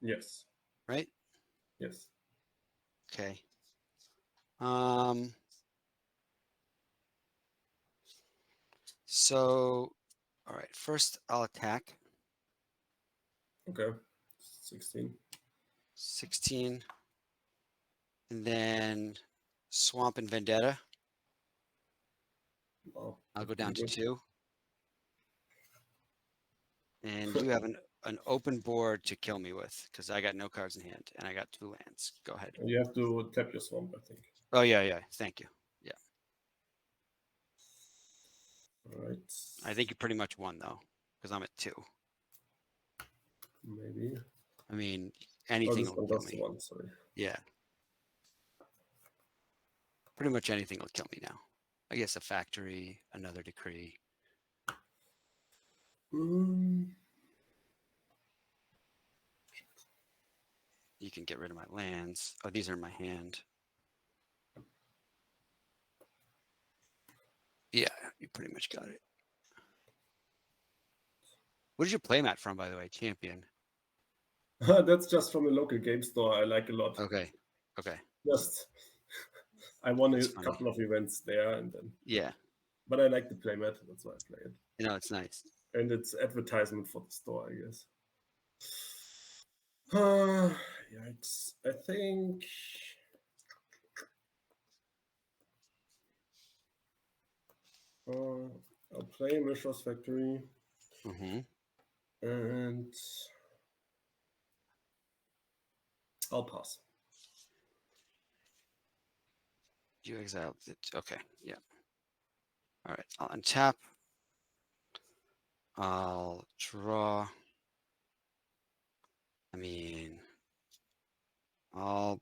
Yes. Right? Yes. Okay. So, all right. First, I'll attack. Okay. 16. 16. And then Swamp and Vendetta. Wow. I'll go down to 2. And you have an open board to kill me with because I got no cards in hand and I got 2 lands. Go ahead. You have to tap your swamp, I think. Oh, yeah. Thank you. Yeah. All right. I think you pretty much won, though, because I'm at 2. Maybe. I mean, anything will kill me. 1, sorry. Yeah. Pretty much anything will kill me now. I guess a factory, another decree. You can get rid of my lands. Oh, these are in my hand. Yeah, you pretty much got it. What did you play Matt from, by the way? Champion. That's just from a local game store I like a lot. Okay. Just I won a couple of events there, and then yeah. But I like the playmat. That's why I play it. It's nice. And it's advertisement for the store, I guess. Yikes! I think. I'll play Mishra's Factory. And I'll pass. You exiled it. Okay, yeah. All right, I'll untap. I'll draw. I'll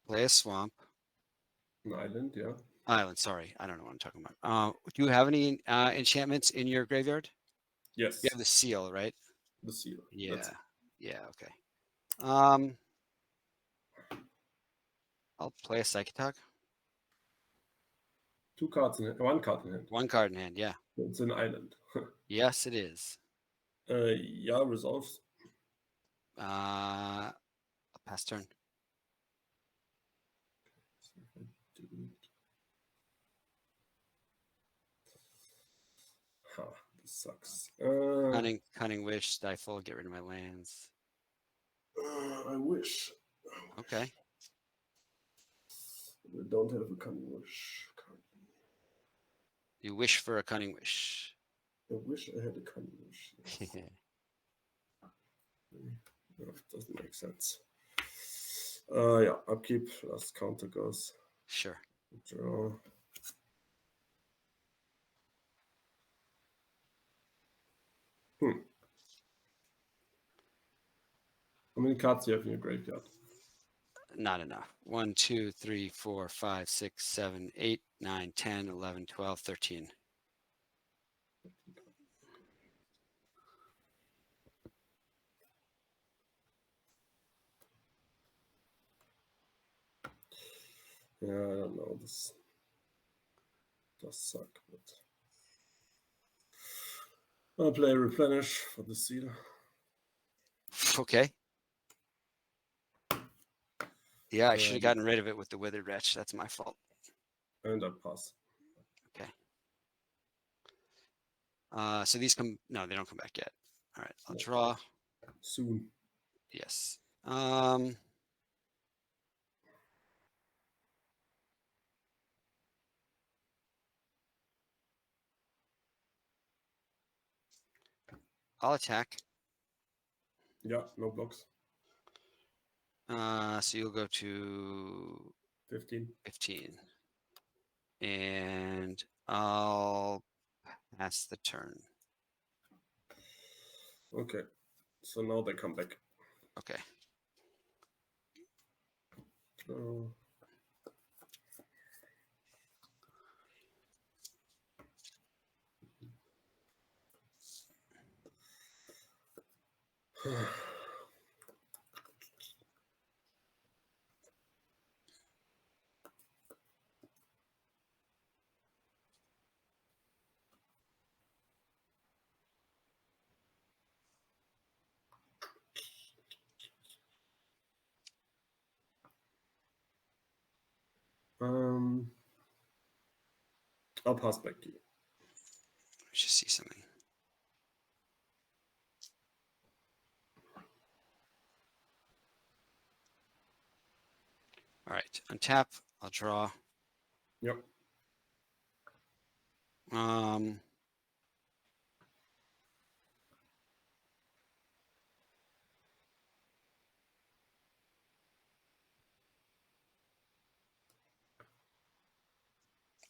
play a swamp. An island, yeah. Island, sorry. I don't know what I'm talking about. Do you have any enchantments in your graveyard? Yes. You have the seal, right? The seal. Yeah. Yeah, okay. I'll play a Psychatog. 2 cards in hand. 1 card in hand. 1 card in hand, yeah. It's an island. Yes, it is. Yeah, resolves. Pass turn. This sucks. Cunning Wish, Stifle, get rid of my lands. I wish. Okay. I don't have a Cunning Wish currently. You wish for a Cunning Wish. I wish I had a Cunning Wish. Yes. No, it doesn't make sense. Yeah, upkeep, last counter goes. Sure. Draw. How many cards do you have in your graveyard? Not enough. 1, 2, 3, 4, 5, 6, 7, 8, 9, 10, 11, 12, 13. Yeah, I don't know. This does suck, but I'll play Replenish for the seal. Okay. Yeah, I should have gotten rid of it with the Withered Wretch. That's my fault. And I pass. Okay. So these come. No, they don't come back yet. All right, I'll draw. Soon. Yes. I'll attack. Yeah, no blocks. So you'll go to 15. And I'll pass the turn. Okay. So now they come back. Okay. I'll pass back to you. Let's just see something. All right, untap. I'll draw. Yep.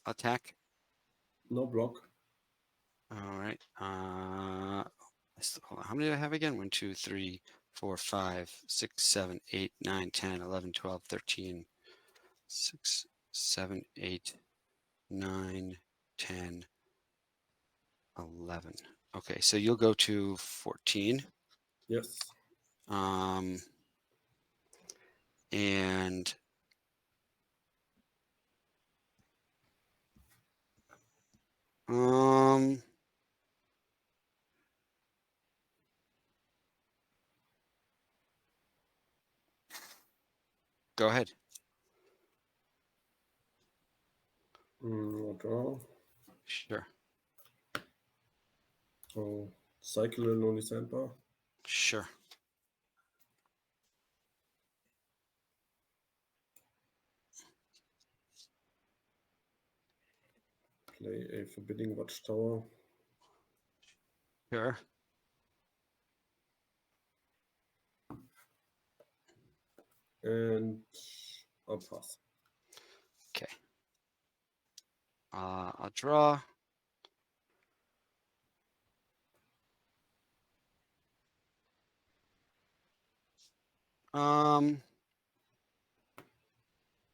Attack. No block. All right. Hold on. How many do I have again? 1, 2, 3, 4, 5, 6, 7, 8, 9, 10, 11, 12, 13, 6, 7, 8, 9, 10, 11. Okay, so you'll go to 14. Yes. And go ahead. Draw. Sure. Oh, cycle a lonely sandbar. Sure. Play a forbidding watchtower. Sure. And I'll pass. Okay. I'll draw.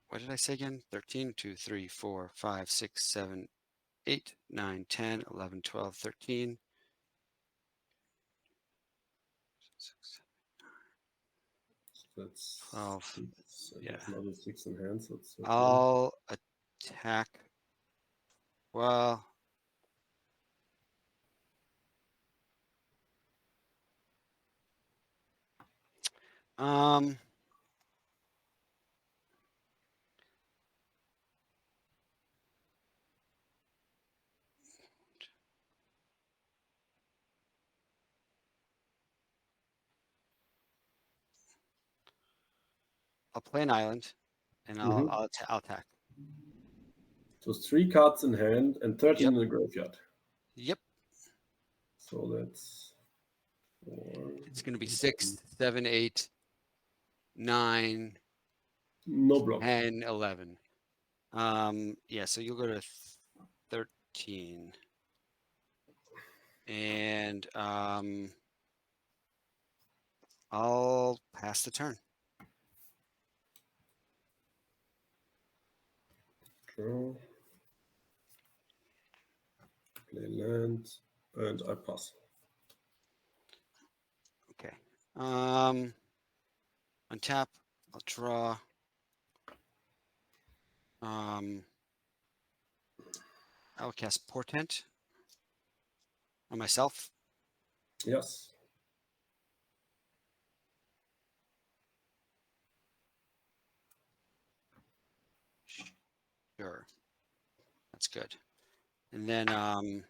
What did I say again? 13, 2, 3, 4, 5, 6, 7, 8, 9, 10, 11, 12, 13. 6, That's 12. Yeah. Another 6 in hand. So it's I'll attack. Well, I'll play an island, and I'll attack. So 3 cards in hand and 13 Yep. in the graveyard. Yep. So that's 4. It's going to be 6, 7, 8, 9. No block. 10, 11. Yeah, so you'll go to 13. And I'll pass the turn. Draw. Play land. And I pass. Okay. Untap. I'll draw. I'll cast Portent on myself. Yes. Sure. That's good. And then I'll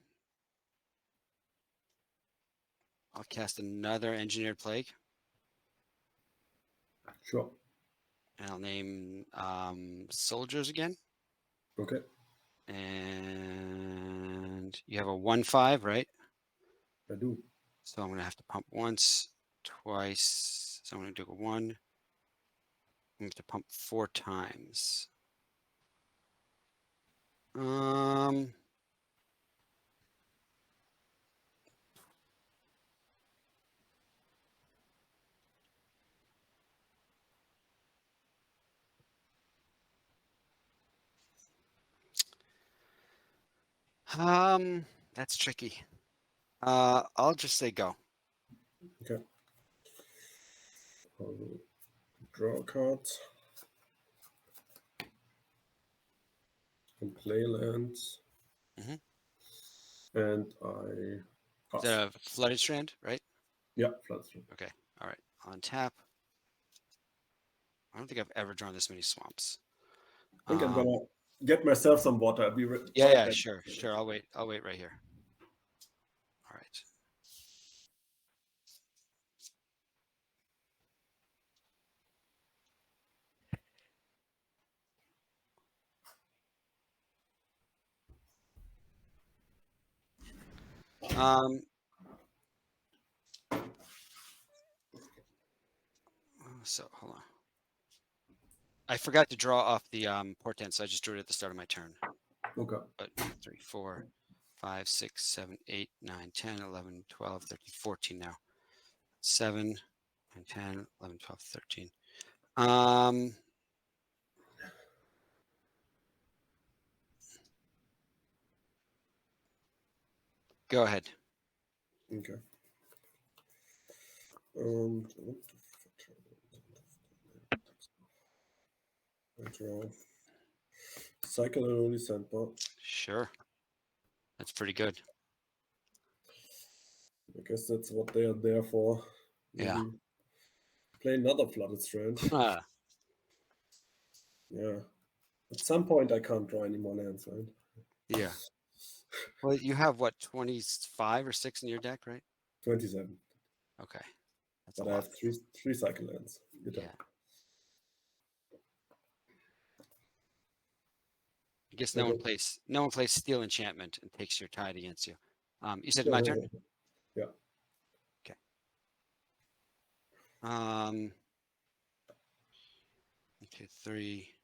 cast another Engineered Plague. Sure. And I'll name soldiers again. Okay. And you have a 1/5, right? I do. So I'm going to have to pump once, twice. So I'm going to do a 1. I'm going to pump 4 times. That's tricky. I'll just say go. Okay. I'll draw a card. And play lands. And I pass. Is that a Flooded Strand, right? Yeah, Flooded Strand. Okay. All right. I'll untap. I don't think I've ever drawn this many swamps. I think I'm gonna get myself some water. I'll be yeah, sure. I'll wait right here. All right. So hold on. I forgot to draw off the portent, so I just drew it at the start of my turn. Okay. But 3, 4, 5, 6, 7, 8, 9, 10, 11, 12, 13, 14 now. 7, 9, 10, 11, 12, 13. Go ahead. Okay. Psychatog sideboard. Sure. That's pretty good. I guess that's what they are there for. Maybe Yeah. play another flooded strand. Ah. Yeah. At some point, I can't draw any more lands, right? Yeah. Well, you have what, 25 or 6 in your deck, right? 27. Okay. That's But a I lot. have three cycle lands. Yeah. I guess no one plays Steel Enchantment and takes your tide against you. You said my turn? Yeah. Okay. 1, 2, 3.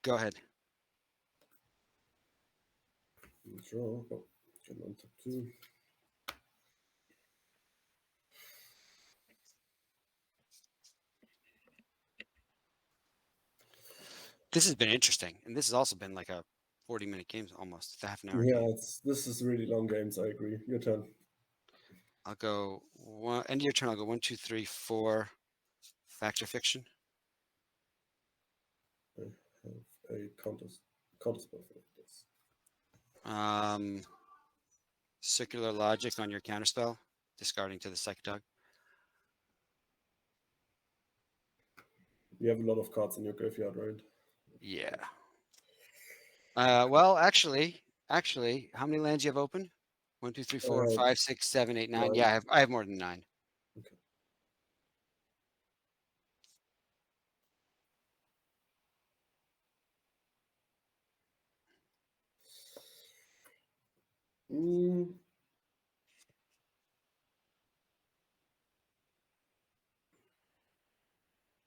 Go ahead. Draw. Oh, get on top 2. This has been interesting, and this has also been like a 40-minute game, almost. It's a half an hour Yeah, game. this is really long games. I agree. Your turn. I'll go end of your turn. I'll go 1, 2, 3, 4. Fact or fiction? I have a counter spell for this. Circular Logic on your counterspell, discarding to the Psychatog. You have a lot of cards in your graveyard, right? Yeah. Well, actually, how many lands do you have open? 1, 2, 3, 4, 5, 6, 7, 8, 9. 9. Yeah, I have more than 9. Okay.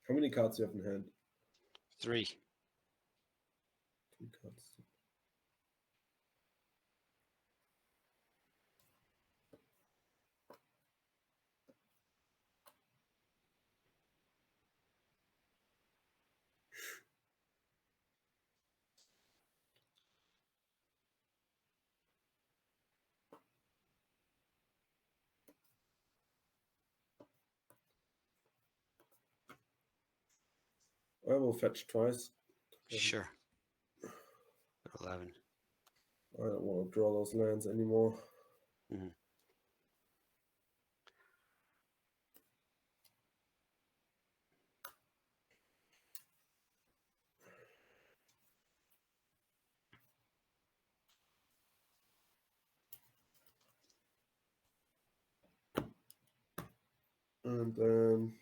How many cards do you have in hand? 3. 3 cards. I will fetch twice. Sure. 11. I don't want to draw those lands anymore. Mm-hmm. And then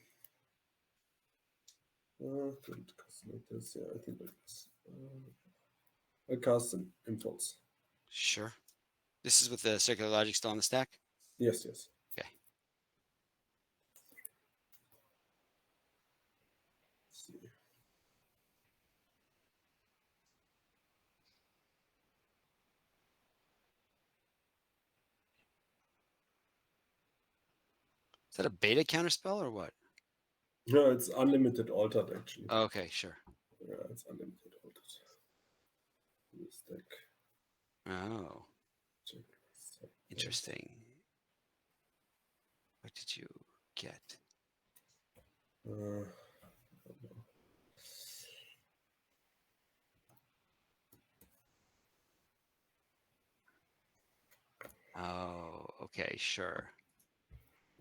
didn't cast like this. Yeah, I think like this. I cast an impulse. Sure. This is with the Circular Logic still on the stack? Yes. Okay. Let's see. Is that a beta counterspell or what? No, it's unlimited altered actually. Oh, okay, sure. Yeah, it's unlimited altered. This deck. Oh. Interesting. What did you get? Oh, okay, sure.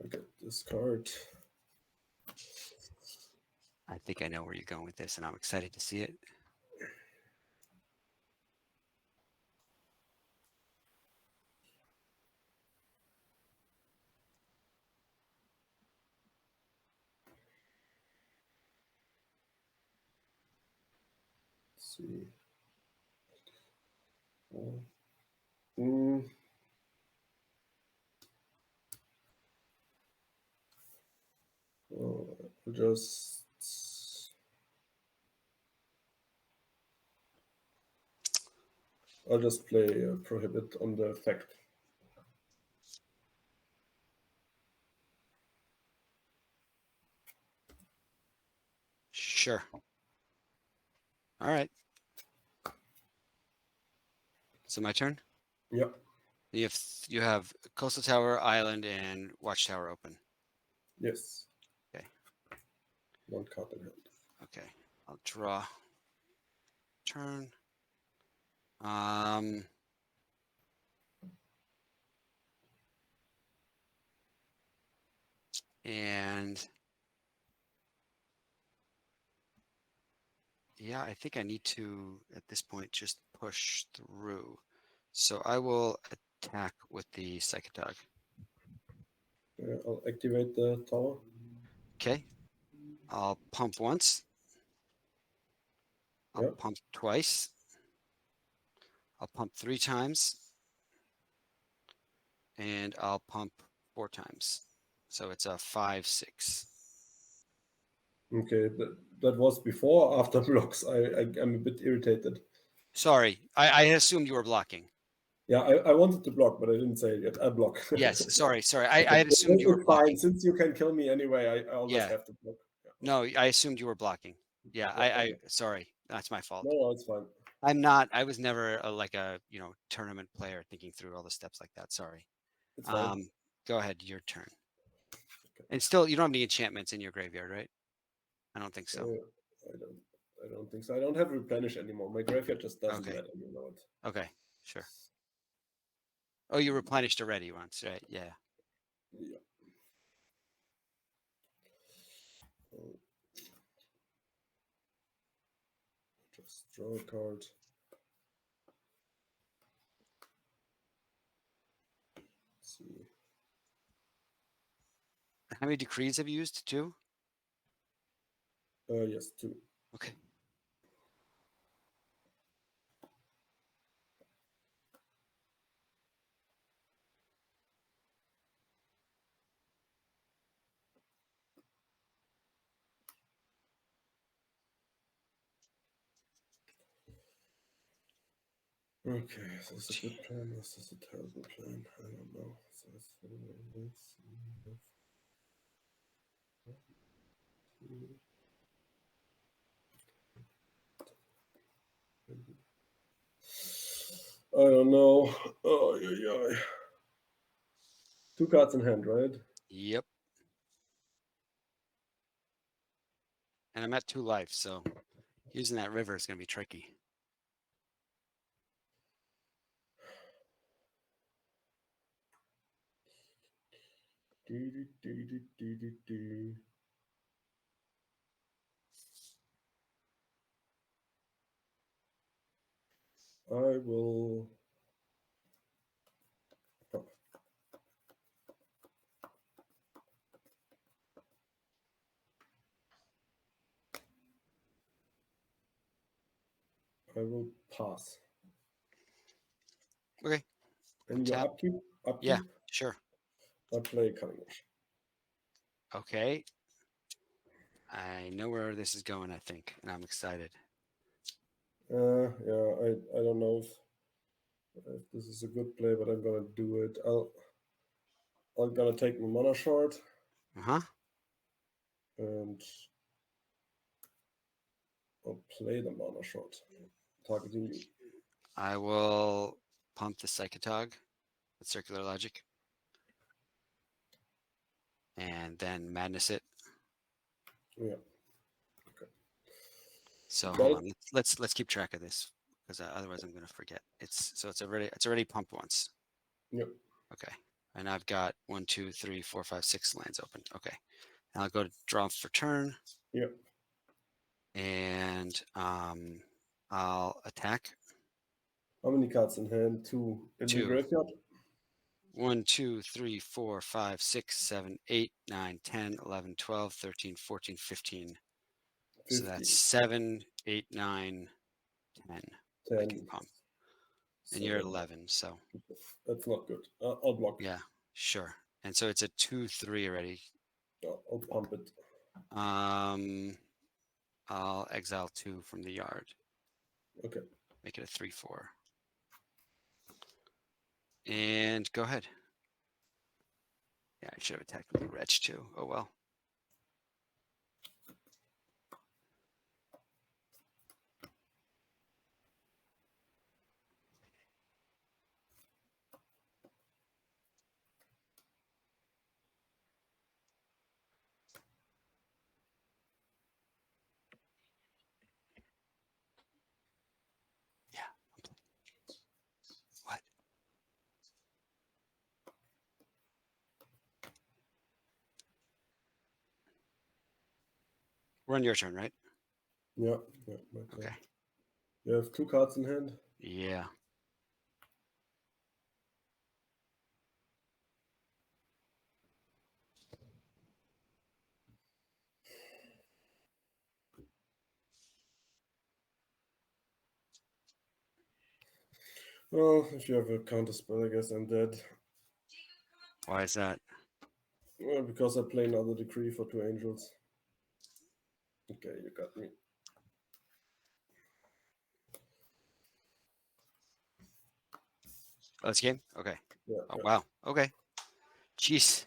I get this card. I think I know where you're going with this, and I'm excited to see it. Let's see. I'll just play Prohibit on the effect. Sure. All right. So my turn? Yeah. You have Coastal Tower, Island, and Watchtower open. Yes. Okay. 1 card in hand. Okay. I'll draw. Turn. And yeah, I think I need to, at this point, just push through. So I will attack with the Psychatog. I'll activate the tower. Okay. I'll pump once. I'll pump twice. I'll pump 3 times. And I'll pump 4 times. So it's a 5-6. Okay, that was before or after blocks. I'm a bit irritated. Sorry, I assumed you were blocking. Yeah, I wanted to block, but I didn't say it yet. I block. Yes, sorry. I had assumed you were blocking. Fine. Since you can kill me anyway, I always have to block. Yeah. No, I assumed you were blocking. Yeah, I sorry. That's my fault. No, it's fine. I'm not. I was never like a tournament player thinking through all the steps like that. Sorry. It's fine. Go ahead. Your turn. Okay. And still, you don't have any enchantments in your graveyard, right? I don't think so. I don't think so. I don't have replenish anymore. My graveyard just doesn't matter. You know it. Okay. Sure. Oh, you replenished already once, right? Yeah. Yeah. Just draw a card. Let's see. How many decrees have you used? 2? Yes, 2. Okay. Okay, is this a good plan? Is this a terrible plan? I don't know. So it's I don't know. Oh, yeah. 2 cards in hand, right? Yep. And I'm at 2 life, so using that river is going to be tricky. I will. I will pass. Okay. And your upkeep? Yeah, sure. I'll play Cutting Edge. Okay. I know where this is going, I think, and I'm excited. Yeah, I don't know if this is a good play, but I'm gonna do it. I'm gonna take my mana short. And I'll play the mana short. Targeting you. I will pump the Psychatog with Circular Logic. And then madness it. Yeah. Okay. So hold on. Let's keep track of this because otherwise I'm going to forget. It's already pumped once. Yep. Okay. And I've got 1, 2, 3, 4, 5, 6 lands open. Okay. And I'll go to draw for turn. Yep. And I'll attack. How many cards in hand? 2 in the graveyard. 1, 2, 3, 4, 5, 6, 7, 8, 9, 10, 11, 12, 13, 14, 15. So that's 7, 8, 9, 10. 10. I can pump. And you're at 11, so. That's not good. I'll block. Yeah, sure. And so it's a 2-3 already. I'll pump it. I'll exile 2 from the yard. Okay. Make it a 3-4. And go ahead. Yeah, I should have attacked with the wretch too. Oh well. We're on your turn, right? Yeah. Okay. You have 2 cards in hand? Yeah. Well, if you have a counter spell, I guess I'm dead. Why is that? Well, because I play another decree for 2 angels. Okay, you got me. Oh, this game? Okay. Yeah, Oh, wow. Okay. Jeez.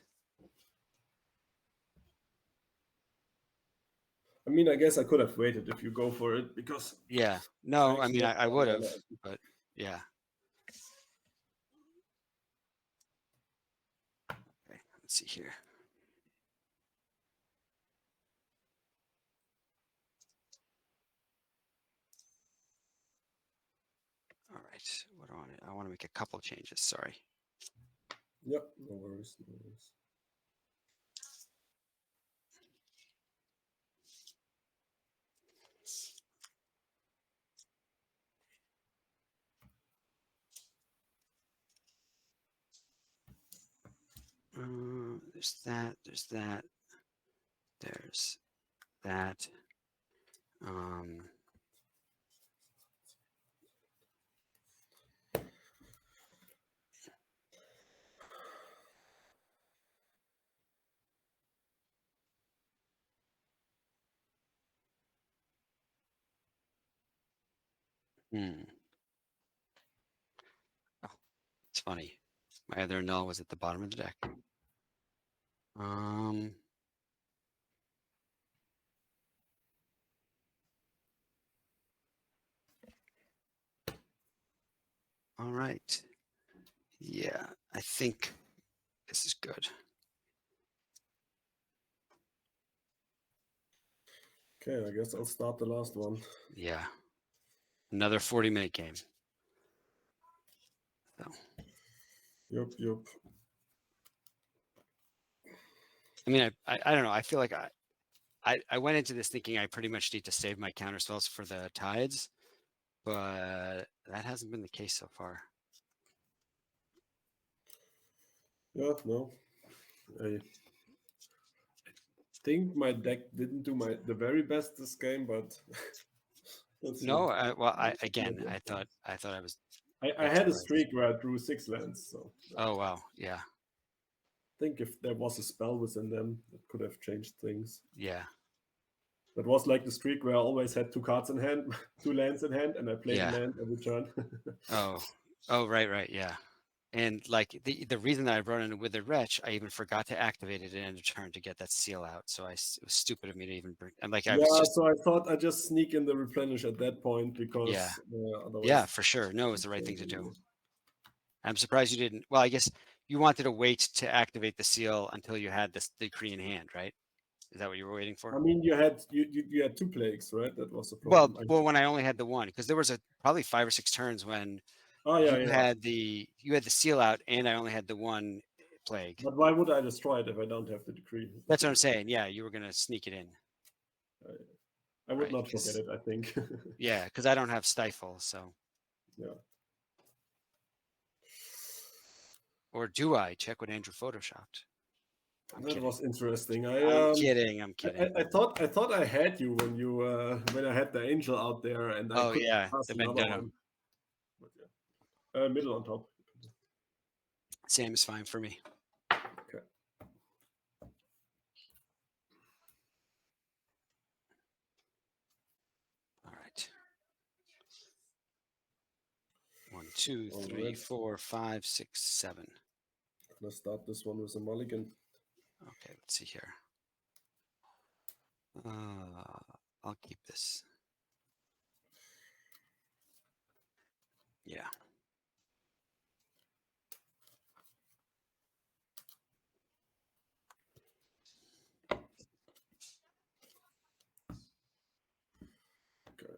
I mean, I guess I could have waited if you go for it because. Yeah. No, I mean, I would have, but yeah. Okay. Let's see here. All right. What do I want to? I want to make a couple changes. Sorry. Yep. No worries. No worries. There's that. There's that. There's that. Oh, it's funny. My other null was at the bottom of the deck. All right. Yeah, I think this is good. Okay, I guess I'll start the last one. Yeah. Another 40-minute game. So. Yup. I mean, I don't know. I feel like I went into this thinking I pretty much need to save my counter spells for the tides, but that hasn't been the case so far. Yeah, no. I think my deck didn't do the very best this game, but no. Well, I thought I was. I had a streak where I drew 6 lands, so. Oh wow, yeah. I think if there was a spell within them, it could have changed things. Yeah. That was like the streak where I always had 2 cards in hand, 2 lands in hand, and I played a land every turn. Oh, right, yeah. And like the reason that I brought in a Withered Wretch, I even forgot to activate it at end of turn to get that seal out. So it was stupid of me to even bring. I'm like, so I thought I'd just sneak in the replenish at that point because otherwise. Yeah, for sure. No, it was the right thing to do. I'm surprised you didn't. Well, I guess you wanted to wait to activate the seal until you had this decree in hand, right? Is that what you were waiting for? I mean, you had 2 plagues, right? That was the problem. Well, when I only had the one, because there was probably 5 or 6 turns when you had the seal out, and I only had the one plague. But why would I destroy it if I don't have the decree? That's what I'm saying. Yeah, you were gonna sneak it in. I would not forget it, I think. Yeah, because I don't have stifle, so. Yeah. Or do I check what Andrew photoshopped? That was interesting. I'm kidding. I thought I had you when I had the angel out there, and I could pass another one. But yeah. Middle on top. Same is fine for me. Okay. All right. 1, 2, 3, 4, 5, 6, 7. Let's start this one with a mulligan. Okay, let's see here. I'll keep this. Yeah. Okay.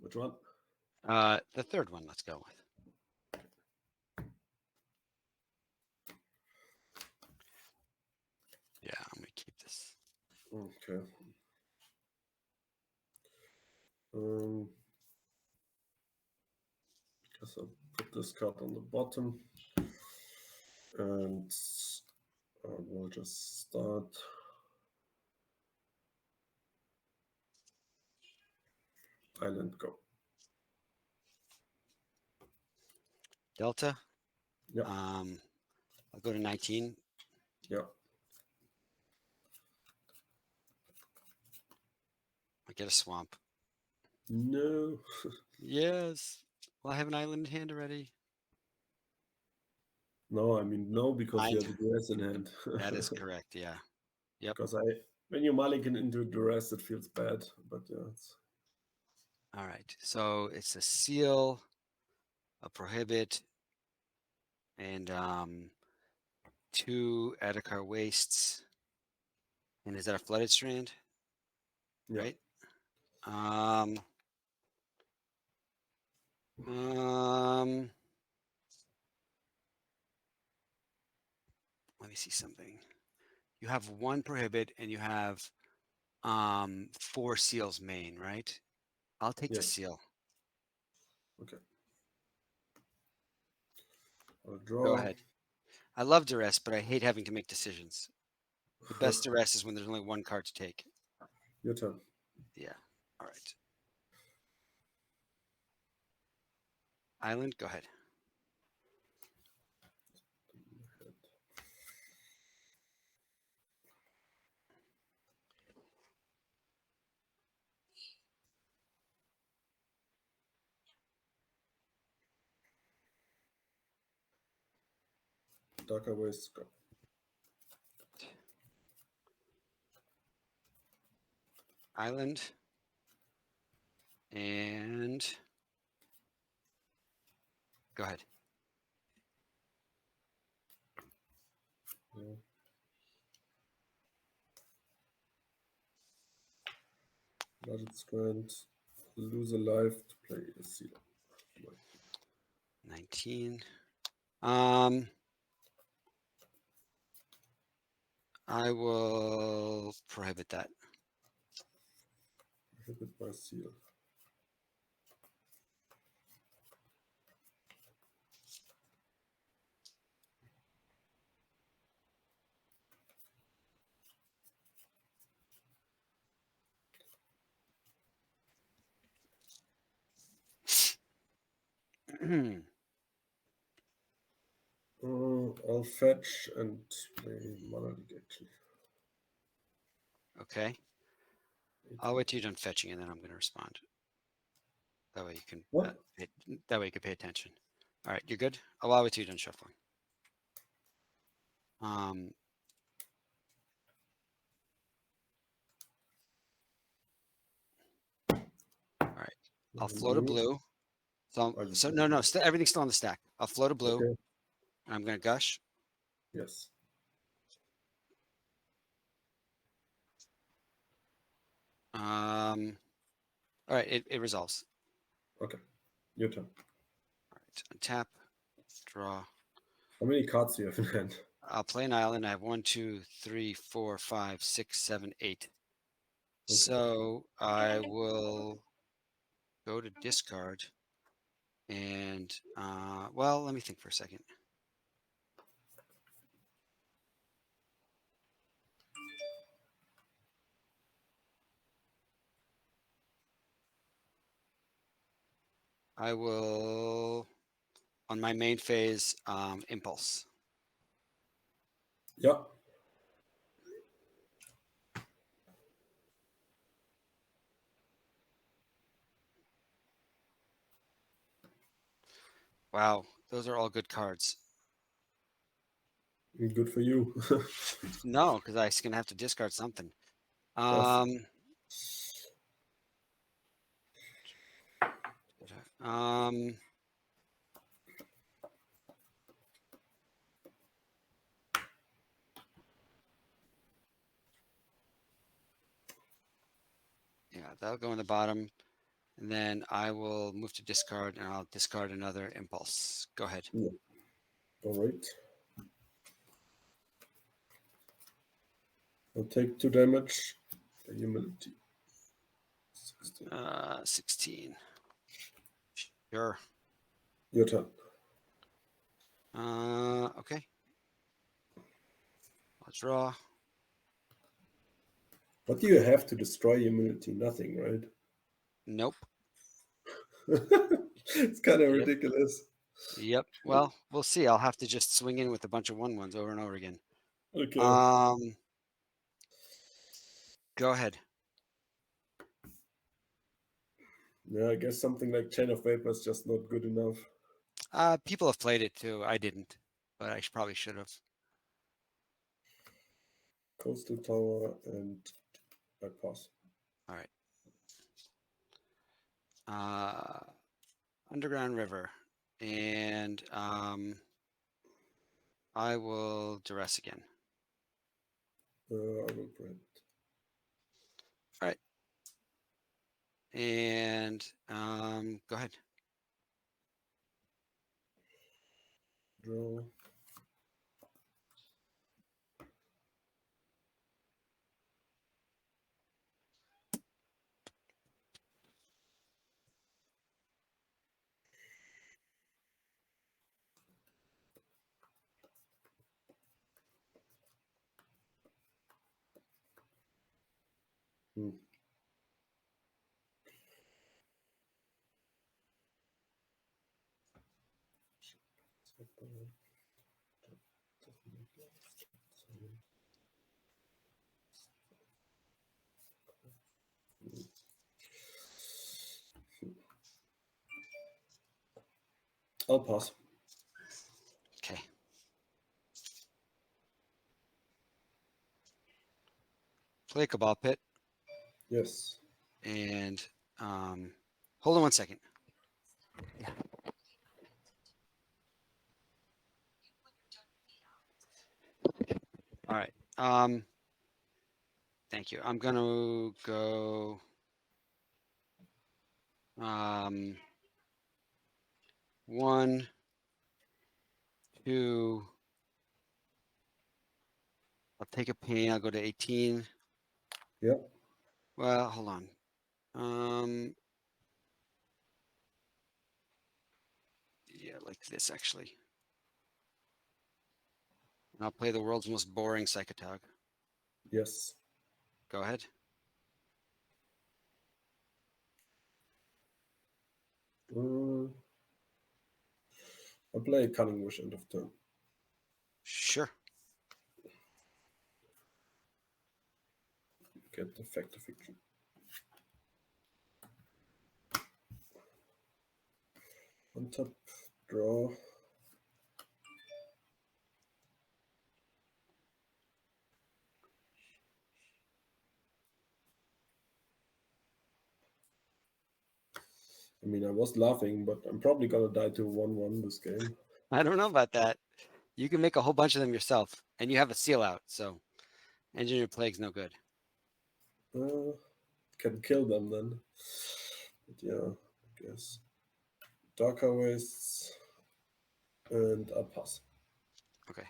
Which one? The third one, let's go with. Yeah, I'm gonna keep this. Okay. Guess I'll put this card on the bottom. And we'll just start. Island, go. Delta. Yeah. I'll go to 19. Yeah. I get a swamp. No. Yes. Well, I have an island in hand already. No, I mean no, because you have a duress in hand. That is correct. Yeah. Yep. Because when you mulligan into duress, it feels bad. But yeah, it's All right. So it's a seal, a prohibit, and 2 Edakar wastes. And is that a flooded strand? yeah. Right. Let me see something. You have 1 prohibit and you have 4 seals main, right? I'll take the seal. Okay. I'll draw. Go ahead. I love duress, but I hate having to make decisions. The best duress is when there's only 1 card to take. Your turn. Yeah. All right. Island, go ahead. Darker Waste, go. Island. And go ahead. Yeah. Blooded Strand. Lose a life to play a seal. 19. I will prohibit that. Prohibit by seal. I'll fetch and play Mana League actually. Okay. I'll wait till you're done fetching and then I'm going to respond. That way you can. That way you can pay attention. All right, you're good. I'll wait till you're done shuffling. All right. I'll float a blue. So no, everything's still on the stack. I'll float a blue. Okay. I'm going to gush. Yes. All right, it resolves. Okay. Your turn. All right, untap, draw. How many cards do you have in hand? I'll play an island. I have 1, 2, 3, 4, 5, 6, 7, 8. Okay. So I will go to discard. And well, let me think for a second. I will, on my main phase, impulse. Yeah. Wow, those are all good cards. Good for you. No, because I'm gonna have to discard something. Yeah, that'll go in the bottom. And then I will move to discard and I'll discard another impulse. Go ahead. Yeah. All right. I'll take 2 damage Humility. 16. Sure. Your turn. Okay. I'll draw. What do you have to destroy humility? Nothing, right? Nope. It's kind of ridiculous. Yep. Well, we'll see. I'll have to just swing in with a bunch of 1/1s over and over again. Okay. Go ahead. Yeah, I guess something like Chain of Vapor is just not good enough. People have played it too. I didn't, but I probably should have. Coastal Tower, and I pass. All right. Underground River, and I will duress again. I will print. All right. And go ahead. Draw. I'll pass. Okay. Play Cabal Pit. Yes. And hold on 1 second. Yeah. All right. Thank you. I'm gonna go 1, 2. I'll take a pain. I'll go to 18. Yeah. Well, hold on. Yeah, like this actually. And I'll play the world's most boring Psychatog. Yes. Go ahead. I'll play Cunning Wish end of turn. Sure. Get the Fact of Fiction. On top, draw. I mean, I was laughing, but I'm probably gonna die to 1/1 this game. I don't know about that. You can make a whole bunch of them yourself, and you have a seal out, so Engineer Plague's no good. Can kill them then. But yeah, I guess. Darker Wastes, and I'll pass. Okay.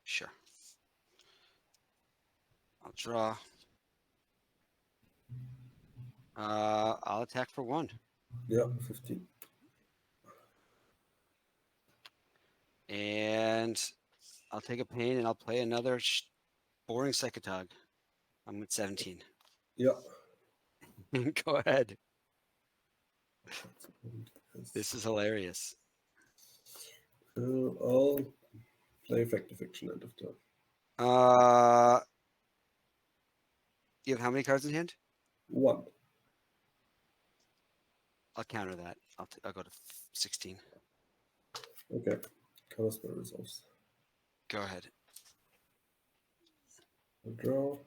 Sure. I'll draw. I'll attack for 1. Yeah, 15. And I'll take a pain and I'll play another boring Psychatog. I'm at 17. Yeah. Go ahead. This is hilarious. I'll play Fact of Fiction end of turn. You have how many cards in hand? 1. I'll counter that. I'll go to 16. Okay. Color spell resolves. Go ahead. I'll draw.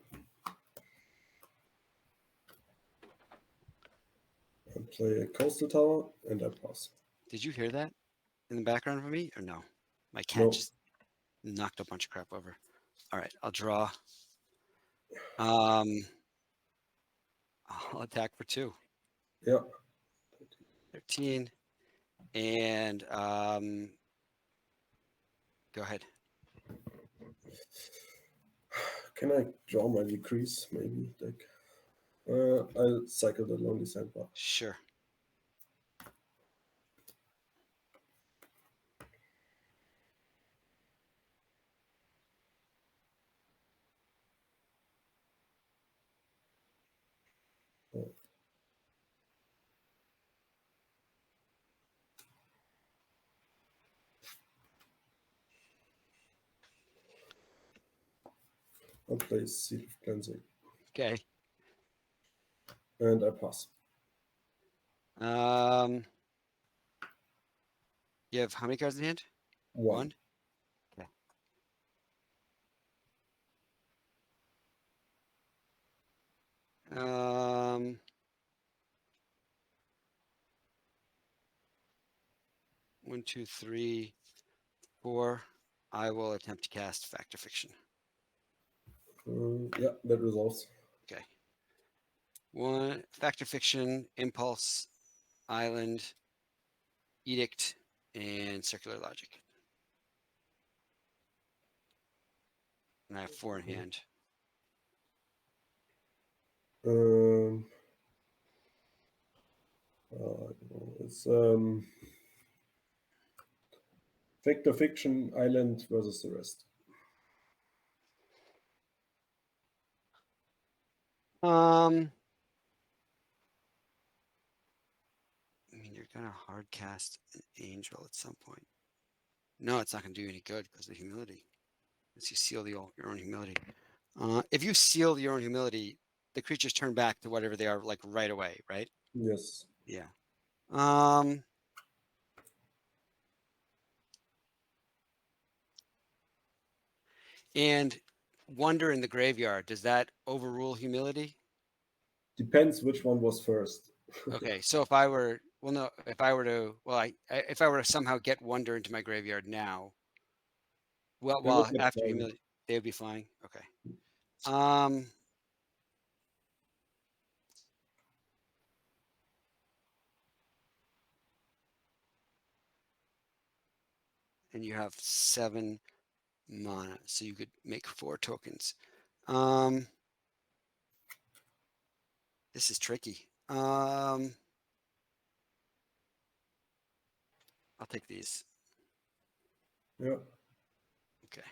I'll play a Coastal Tower, and I pass. Did you hear that in the background for me, or no? My cat just knocked a bunch of crap over. All right, I'll draw. I'll attack for 2. Yeah. 13. And go ahead. Can I draw my decrease, maybe? Like, I'll cycle the lonely sandbar. Sure. I'll play Seed of Cleansing. Okay. And I pass. You have how many cards in hand? One. Okay. One, two, three, four. I will attempt to cast Fact or Fiction. Yeah, that resolves. Okay. One, Fact or Fiction, Impulse, Island, Edict, and Circular Logic. And I have 4 in hand. It's Fact or Fiction, Island versus the rest. I mean, you're gonna hard cast an Angel at some point. No, it's not gonna do you any good because of the humility. Unless you seal your own humility. If you seal your own humility, the creatures turn back to whatever they are, like right away, right? Yes. Yeah. And Wonder in the Graveyard, does that overrule humility? Depends which one was first. Okay, so if I were, well, no, if I were to, well, if I were to somehow get Wonder into my graveyard now, well, after humility, they would be flying. Okay. And you have 7 mana, so you could make 4 tokens. This is tricky. I'll take these. Yeah. Okay.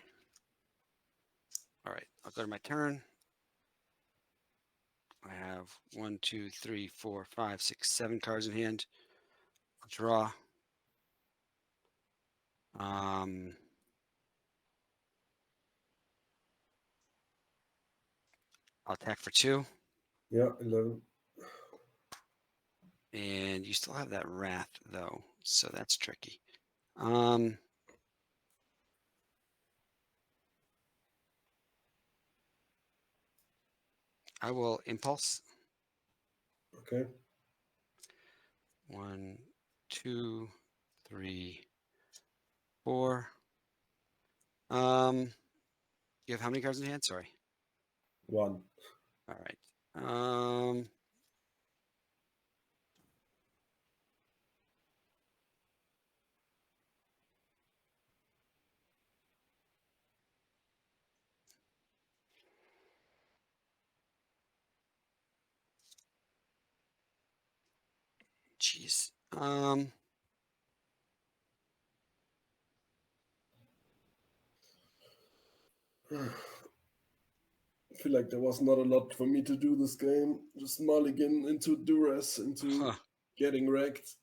All right, I'll go to my turn. I have 1, 2, 3, 4, 5, 6, 7 cards in hand. I'll draw. I'll attack for 2. Yeah, 11. And you still have that Wrath, though, so that's tricky. I will Impulse. Okay. 1, 2, 3, 4. You have how many cards in hand? Sorry. 1. All right. Jeez. I feel like there was not a lot for me to do this game. Just mulligan into duress, into getting wrecked.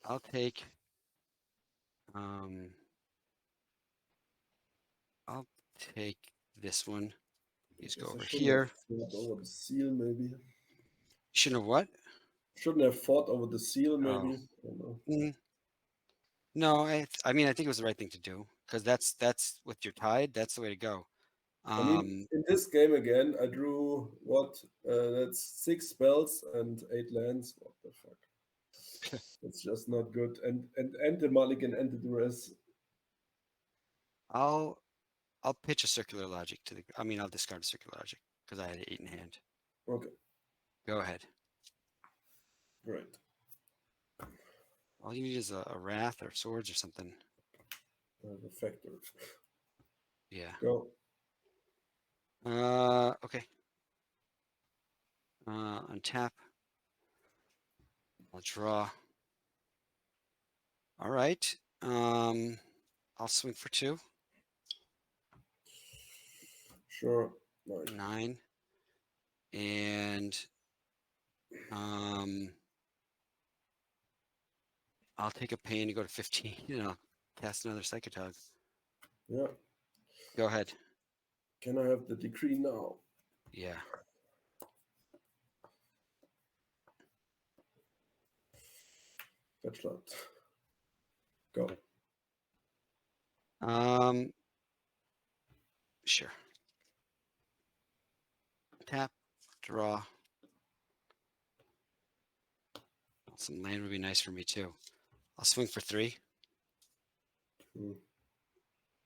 I'll take. I'll take this one. Just go over here. Fought over the seal, maybe. You shouldn't have what? Shouldn't have fought over the seal, maybe. Oh. I don't know. No, I mean, I think it was the right thing to do because that's with your tide. That's the way to go. I mean, in this game again, I drew what? That's 6 spells and 8 lands. What the fuck? It's just not good. And the mulligan and the duress. I'll pitch a Circular Logic to the. I mean, I'll discard a Circular Logic because I had 8 in hand. Okay. Go ahead. Right. All you need is a Wrath or Swords or something. The factor. Yeah. Go. Okay. Untap. I'll draw. All right. I'll swing for 2. Sure. 9. And I'll take a pain to go to 15. I'll cast another Psychatog. Yeah. Go ahead. Can I have the decree now? Yeah. Fetch land. Go. Sure. Tap, draw. Some land would be nice for me too. I'll swing for 3.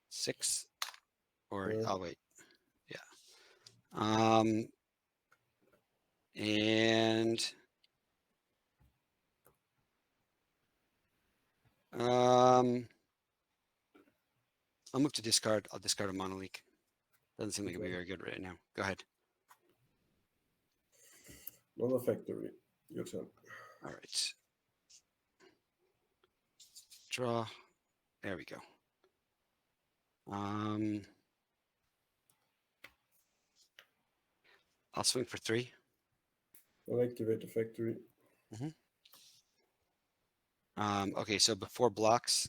6. Or Yeah. I'll wait. Yeah. And I'll move to discard. I'll discard a Monolith. Doesn't seem like it'll be very good right now. Go ahead. Another factory. Your turn. All right. Draw. There we go. I'll swing for 3. I'll activate the factory. Okay, so before blocks.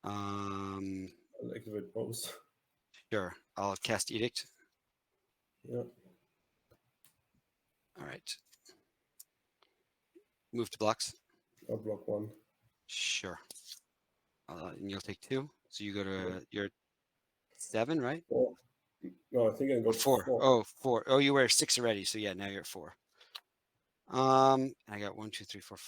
I'll activate both. Sure. I'll cast Edict. Yeah. All right. Move to blocks. I'll block 1. Sure. And you'll take 2. So you go to your 7, right? 4. No, I think I got 4. 4. Oh, 4. Oh, you were 6 already. So yeah, now you're at 4. I got 1, 2, 3, 4.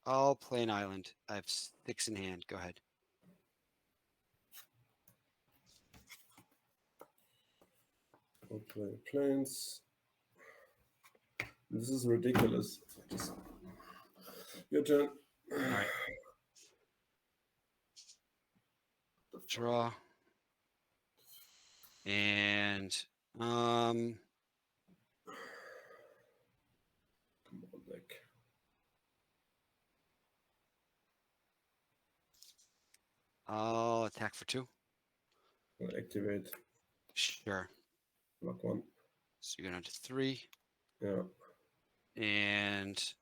I'll play an island. I have 6 in hand. Go ahead. I'll play planes. This is ridiculous. Your turn. All right. Draw. And Come on, deck. I'll attack for 2. I'll activate. Sure. Block 1. So you're going to 3. Yeah. And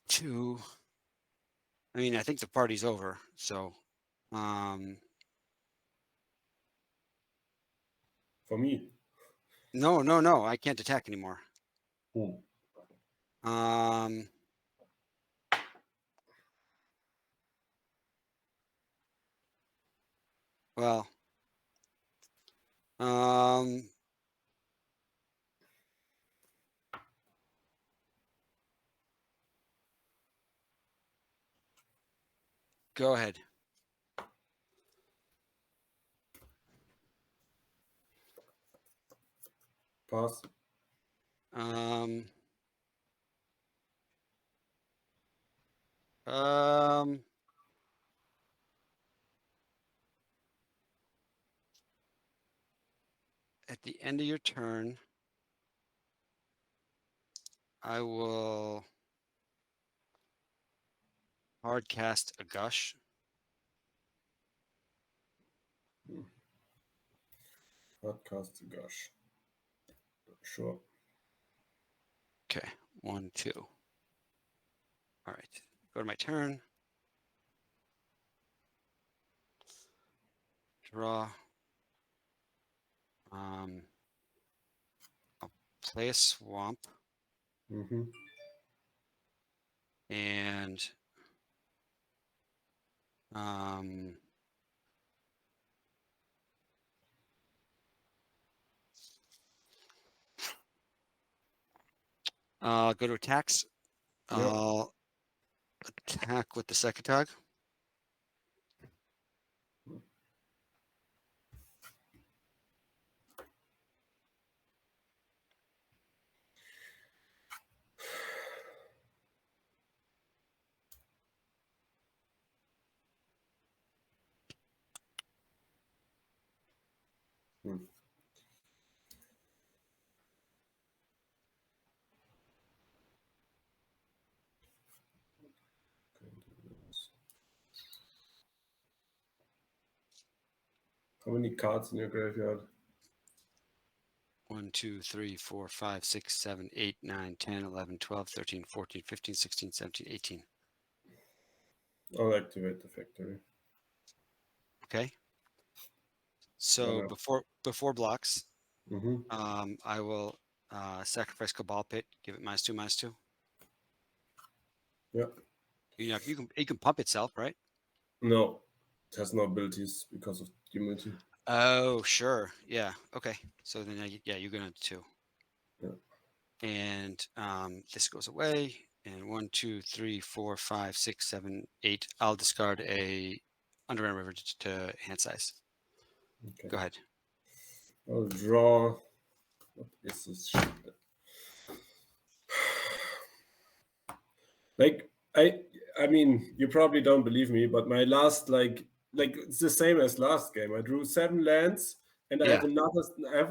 2. I mean, I think the party's over. So For me. No. I can't attack anymore. Well, go ahead. Pass. At the end of your turn, I will hard cast a gush. Hard cast a gush. Sure. Okay, 1, 2. All right, go to my turn. Draw. I'll play a swamp. And go to attacks. Yep. I'll attack with the Psychatog. How many cards in your graveyard? 1, 2, 3, 4, 5, 6, 7, 8, 9, 10, 11, 12, 13, 14, 15, 16, 17, 18. I'll activate the factory. Okay. So before blocks, I will sacrifice Cabal Pit, give it -2/-2. Yeah. You can pump itself, right? No, it has no abilities because of immunity. Oh, sure. Yeah. Okay. So then, you're gonna 2. Yeah. And this goes away. And 1, 2, 3, 4, 5, 6, 7, 8. I'll discard a Underground River to hand size. Okay. Go ahead. I'll draw. What is this shit? Like I mean, you probably don't believe me, but my last like it's the same as last game. I drew 7 lands, and I have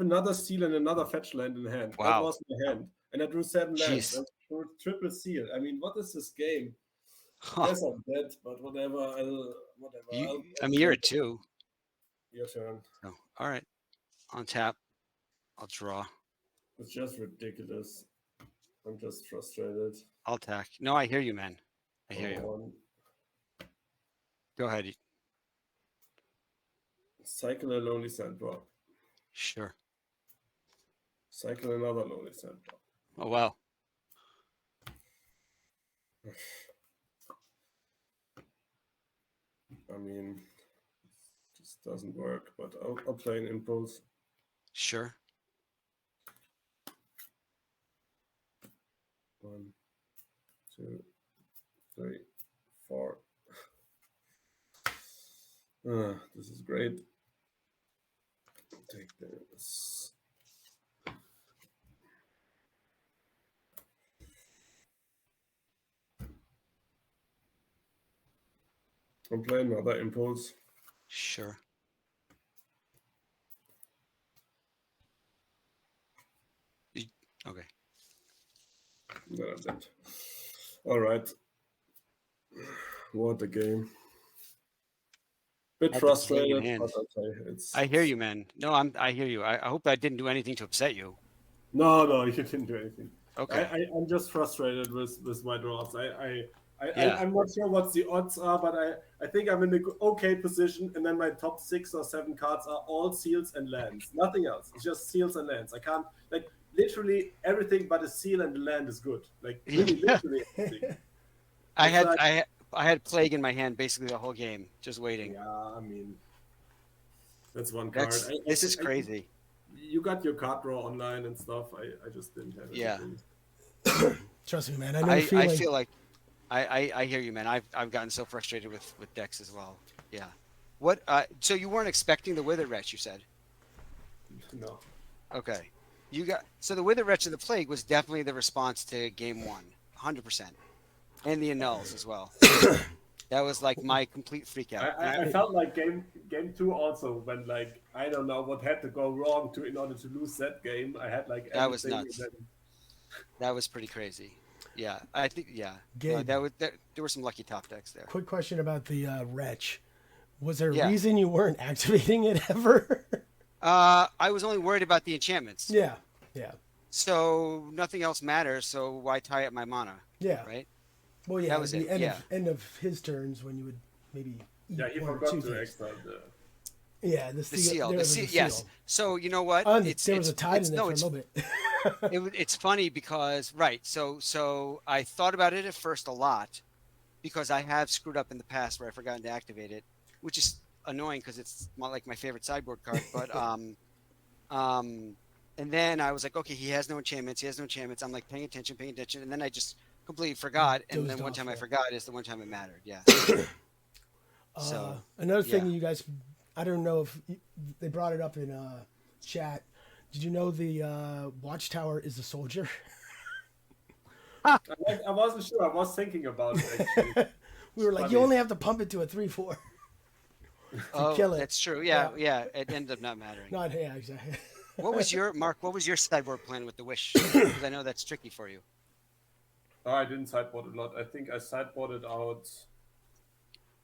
another seal and another fetch land in hand. Wow. That was my hand, and I drew 7 lands. Jeez. I drew triple seal. I mean, what is this game? Huh. Yes, I'm dead, but whatever. You're at 2. Your turn. Oh, all right. On tap, I'll draw. It's just ridiculous. I'm just frustrated. I'll attack. No, I hear you, man. I hear you. Go ahead. Cycle a lonely sandbar. Sure. Cycle another lonely sandbar. Oh, wow. I mean, it just doesn't work, but I'll play an impulse. Sure. 1, 2, 3, 4. This is great. Take this. I'm playing another impulse. Sure. Okay. No, I'm dead. All right. What a game. Bit frustrated, but okay. I hear you, man. No, I hear you. I hope I didn't do anything to upset you. No, you didn't do anything. Okay. I'm just frustrated with my draws. I'm not sure what the odds are, but I think I'm in an okay position, and then my top 6 or 7 cards are all seals and lands. Nothing else. It's just seals and lands. I can't, like, literally everything but a seal and a land is good. Like, really, literally everything. I had Plague in my hand basically the whole game, just waiting. Yeah, I mean, that's one card. This is crazy. You got your card draw online and stuff. I just didn't have anything. Yeah. Trust me, man. I feel like I hear you, man. I've gotten so frustrated with decks as well. Yeah. What? So you weren't expecting the Withered Wretch, you said? No. Okay. So the Withered Wretch of the Plague was definitely the response to game 1, 100%, and the annuls as well. That was like my complete freak out. I felt like game 2 also, when, like, I don't know what had to go wrong in order to lose that game. I had like that was nuts. That was pretty crazy. Yeah, I think Gabe, there were some lucky top decks there. Quick question about the Wretch. Was there a reason you weren't activating it ever? I was only worried about the enchantments. Yeah. So nothing else matters. So why tie up my mana? Yeah. Right. Well, yeah. That was the end of his turns when you would maybe. He forgot to exile the seal. Yes. So you know what? There was a tide in there for a little bit. It's funny because so I thought about it at first a lot because I have screwed up in the past where I've forgotten to activate it, which is annoying because it's like my favorite sideboard card. But and then I was like, okay, he has no enchantments. I'm like paying attention, and then I just completely forgot. And then one time I forgot is the one time it mattered. Yeah. So another thing you guys, I don't know if they brought it up in chat. Did you know the Watchtower is a soldier? I wasn't sure. I was thinking about it, actually. We were like, you only have to pump it to a 3/4. Oh, kill it. that's true. Yeah. It ended up not mattering. Not yeah, exactly. What was your Mark? What was your sideboard plan with the Wish? Because I know that's tricky for you. Oh, I didn't sideboard a lot. I think I sideboarded out.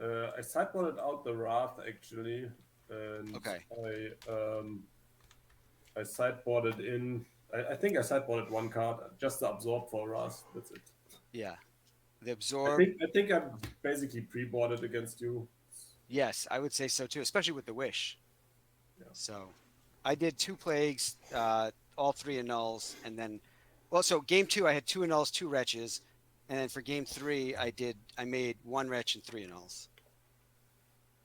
I sideboarded out the Wrath actually, and Okay. I sideboarded in. I think I sideboarded one card just to absorb for Wrath. That's it. Yeah, the absorb. I think I'm basically pre-boarded against you. Yes, I would say so too, especially with the Wish. Yeah. So, I did 2 plagues, all 3 annuls, and then, well, so game 2 I had 2 annuls, 2 wretches, and then for game 3 I made 1 wretch and 3 annuls.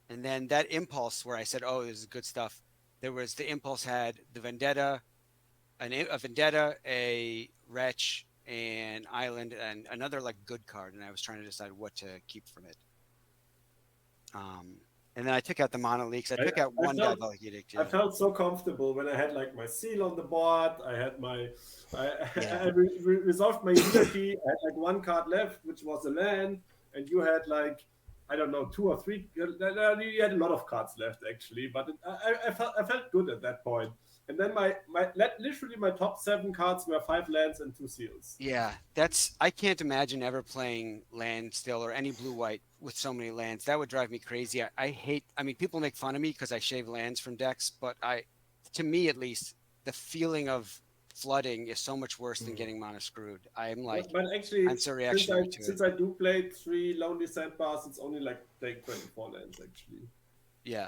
And then that impulse where I said, oh, this is good stuff. There was the impulse had the vendetta, a vendetta, a wretch, an island, and another like good card, and I was trying to decide what to keep from it. And then I took out the mono leaks. I took out one diabolic edict. Yeah. I felt so comfortable when I had like my seal on the board. I had my, I resolved my unity. I had like 1 card left, which was a land, and you had like, I don't know, 2 or 3. You had a lot of cards left actually, but I felt good at that point. And then literally my top 7 cards were 5 lands and 2 seals. Yeah, I can't imagine ever playing land still or any blue-white with so many lands. That would drive me crazy. I mean, people make fun of me because I shave lands from decks, but to me at least, the feeling of flooding is so much worse than getting mono screwed. I'm like, but actually, I'm so reactionary to it. Since I do play 3 lonely sandbars, it's only like playing 24 lands actually. Yeah,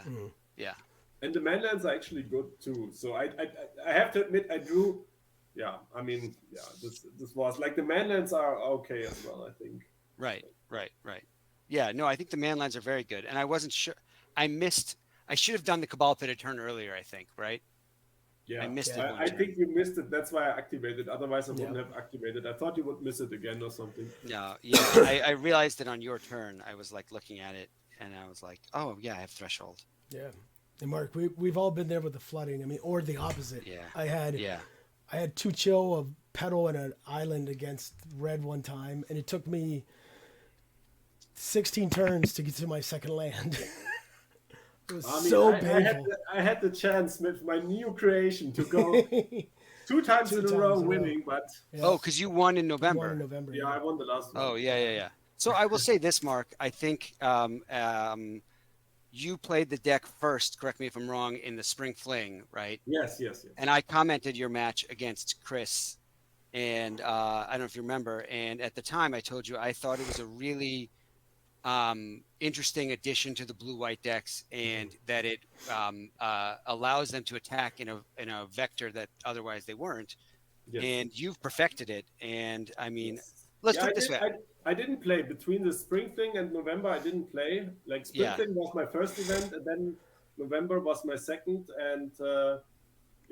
yeah. And the manlands are actually good too. So I have to admit I drew. Yeah, I mean, yeah, this was like the manlands are okay as well. I think. Right. Yeah, no, I think the manlands are very good, and I wasn't sure. I should have done the Cabal Pit a turn earlier. I think, right? Yeah, I missed it. I think you missed it. That's why I activated. Otherwise, I wouldn't have activated. I thought you would miss it again or something. No, yeah, I realized it on your turn. I was like looking at it, and I was like, oh yeah, I have threshold. Yeah. And Mark, we've all been there with the flooding. I mean, or the opposite. Yeah. I had 2 chill, a pedal, and an island against red one time, and it took me 16 turns to get to my second land. It was painful. I had the chance with my new creation to go 2 times in a row winning, but oh, because you won in November. Yeah, I won the last one. Oh yeah. So I will say this, Mark. I think you played the deck first, correct me if I'm wrong, in the Spring Fling, right? Yes. And I commented your match against Chris, and I don't know if you remember, and at the time I told you I thought it was a really interesting addition to the blue-white decks, and that it allows them to attack in a vector that otherwise they weren't. Yes. And you've perfected it, and I mean, let's put it this way. I didn't play between the Spring Fling and November. I didn't play. Like Spring Fling was my first event, and then November was my second. And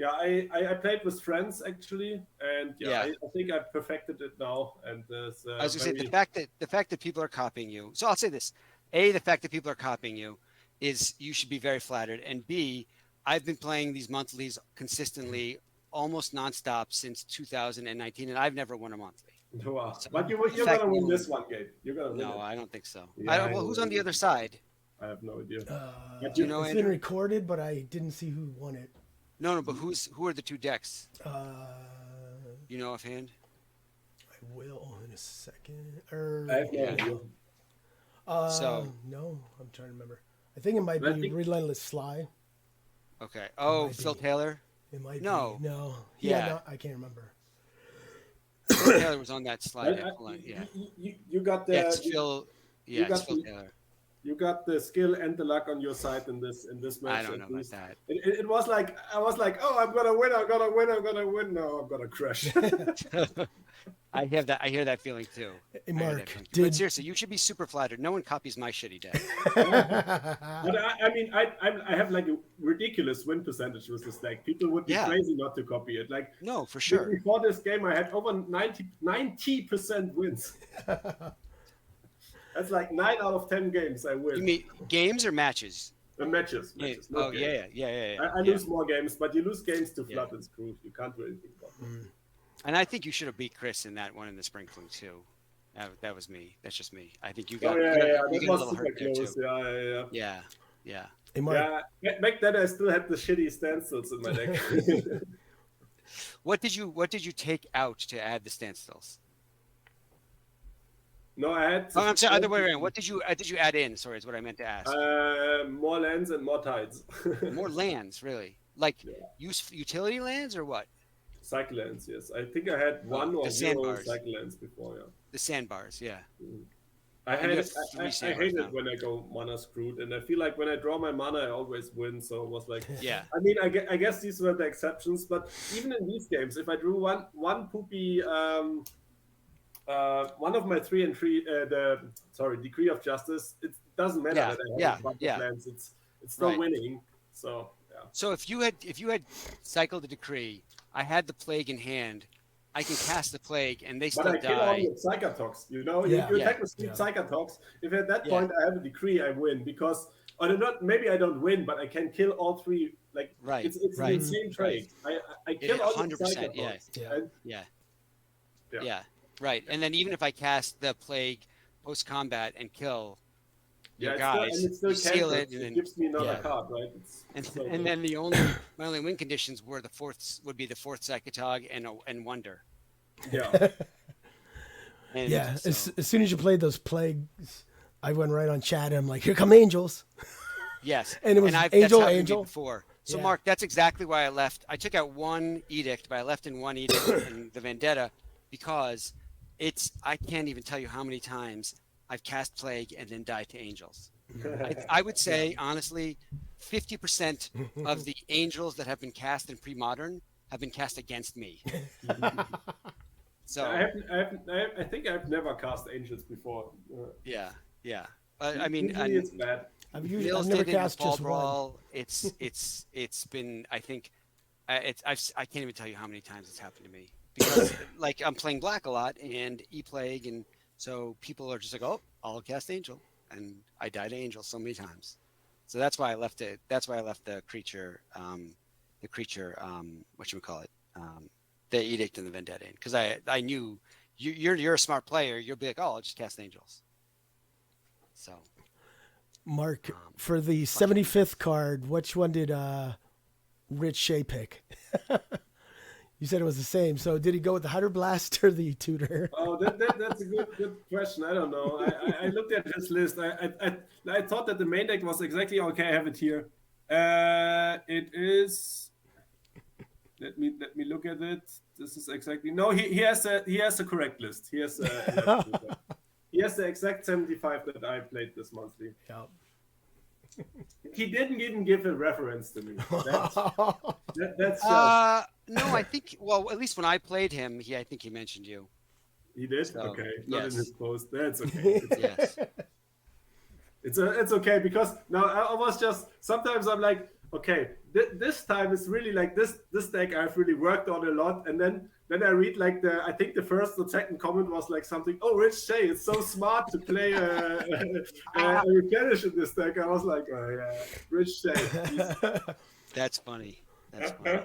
I played with friends actually, and I think I perfected it now. And I was gonna say the fact that people are copying you. So I'll say this: A, the fact that people are copying you is you should be very flattered, and B, I've been playing these monthlies consistently, almost nonstop since 2019, and I've never won a monthly. Wow. So, but you're going to win this one, Gabe. You're going to win. No, I don't think so. Yeah, well, who's on the other side? I have no idea. Do you know, it's been recorded, but I didn't see who won it. No, but who are the 2 decks? You know offhand? I will in a second. I have no idea. No, I'm trying to remember. I think it might be Relentless Sly. Okay. Oh, Phil Taylor? It might be. No. Yeah, I can't remember. Phil Taylor was on that slide. You got the. It's Phil. Yeah, it's Phil Taylor. You got the skill and the luck on your side in this match. I don't know about that. It was like I was like, oh, I'm gonna win. No, I'm gonna crush. I hear that feeling too. Hey, Mark, but seriously, you should be super flattered. No one copies my shitty deck. But I mean, I have like a ridiculous win percentage with this deck. People would be crazy not to copy it. Like, no, for sure. Before this game, I had over 90% wins. That's like 9 out of 10 games I win. You mean games or matches? Matches. Oh, games. Yeah. I lose more games, but you lose games to flood and screw. You can't do anything about it. And I think you should have beat Chris in that one in the Spring Fling too. That was me. That's just me. I think you got. That was super close. Yeah. Yeah. Hey, Mark. Yeah, back then I still had the shitty standstills in my deck. What did you take out to add the standstills? No, I had. Oh, I'm sorry, other way around. What did you add in? Sorry, is what I meant to ask. More lands and more tides. More lands, really? Like Yeah. use utility lands or what? Cycle lands, yes. I think I had one or zero cycle lands before, yeah. The sandbars, yeah. I hate it when I go mana screwed, and I feel like when I draw my mana, I always win. So it was like, yeah. I mean, I guess these were the exceptions, but even in these games, if I drew one poopy, one of my 3 and 3, Decree of Justice, it doesn't matter that I have a bunch of lands. It's still winning. So yeah. So if you had cycled the Decree, I had the Plague in hand. I can cast the Plague, and they still die. But I kill all your Psychatogs, you know? You attack with 3 Psychatogs. If at that point I have a Decree, I win. Because, or not, maybe I don't win, but I can kill all 3. Like, it's an insane trade. I kill all the Psychatogs. Yeah, right. And then even if I cast the Plague post-combat and kill your guys, it still seal it, and it gives me another card, right? And then my only win conditions were the fourth Psychatog and Wonder. Yeah. As soon as you played those plagues, I went right on chat and I'm like, here come angels. Yes. And it was angel. Before. So Mark, that's exactly why I left. I took out one edict, but I left in one edict in the Vendetta because I can't even tell you how many times I've cast Plague and then died to angels. I would say, honestly, 50% of the angels that have been cast in Premodern have been cast against me. So I think I've never cast angels before. Yeah. I mean, it's bad. I've never cast just Brawl. It's been, I think, I can't even tell you how many times it's happened to me because like I'm playing black a lot and E-Plague, and so people are just like, oh, I'll cast angel, and I die to angel so many times. So that's why I left it. That's why I left the creature, whatchamacallit, the edict and the vendetta in, because I knew you're a smart player. You'll be like, oh, I'll just cast angels. So, Mark, for the 75th card, which one did Rich Shea pick? You said it was the same. So did he go with the Hunter Blast or the Tutor? Oh, that's a good question. I don't know. I looked at his list. I thought that the main deck was exactly okay. I have it here. It is. Let me look at it. This is exactly he has a correct list. He has the exact 75 that I played this monthly. Yeah. He didn't even give a reference to me. That's just... no, I think. Well, at least when I played him, I think he mentioned you. He did. So, okay, not in his post. That's okay. Yes. It's okay because now I was just sometimes I'm like, okay, this time it's really like this deck I've really worked on a lot, and then I read like I think the first or second comment was like something, oh, Rich Shea, it's so smart to play a replenish in this deck. I was like, oh yeah, Rich Shea. That's funny. That's funny.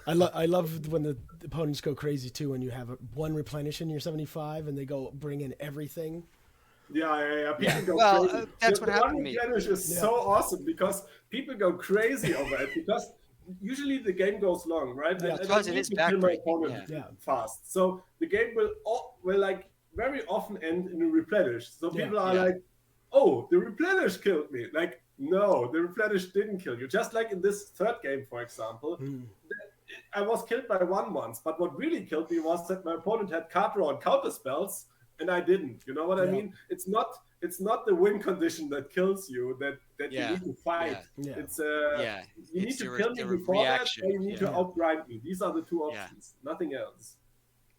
I love when the opponents go crazy too, when you have one replenish in your 75 and they go bring in everything. Yeah. People go crazy. That's what happened to me. Replenish is so awesome because people go crazy over it because usually the game goes long, right? Yeah, because it is backbreaking. Fast. So the game will like very often end in a replenish. So people are like, oh, the replenish killed me. Like, no, the replenish didn't kill you. Just like in this third game, for example, I was killed by one once, but what really killed me was that my opponent had card draw and counter spells, and I didn't. You know what I mean? It's not the win condition that kills you that you need to fight. Yeah. It's you need to kill me before reaction. that, or you need to outgrind me. These are the two options. Nothing else.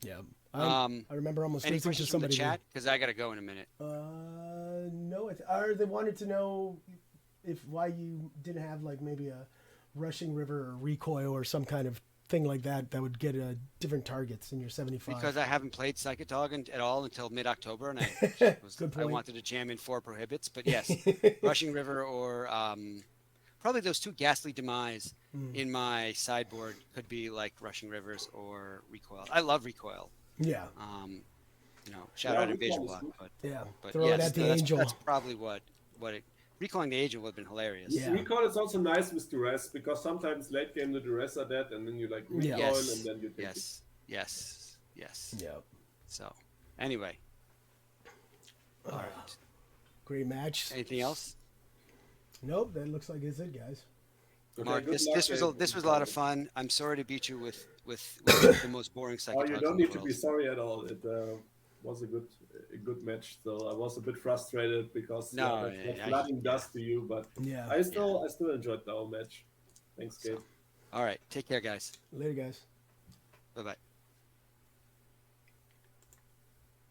Yeah. I remember almost any losing to questions from the somebody. chat? Because I got to go in a minute. No. They wanted to know why you didn't have like maybe a rushing river or recoil or some kind of thing like that would get different targets in your 75. Because I haven't played Psychatog at all until mid-October, and I wanted to jam in 4 prohibits. But yes, rushing river or probably those 2 ghastly demise in my sideboard could be like rushing rivers or recoil. I love recoil. Yeah. Shout out Invasion Block, but throw it at the angel. That's probably what it. Recalling the agent would have been hilarious. Yeah. Recall is also nice with duress because sometimes late game the duress are dead and then you like recoil and then you take it. Yes. Yep. So, anyway. All right. Great match. Anything else? Nope, that looks like it's it, guys. Okay, Marc, this was a lot of fun. I'm sorry to beat you with the most boring Psychatog. Oh, you don't need to be sorry at all. It was a good match. So I was a bit frustrated because that's what flooding does to you. But I still enjoyed the whole match. Thanks, Gabe. All right, take care, guys. Later, guys. Bye-bye.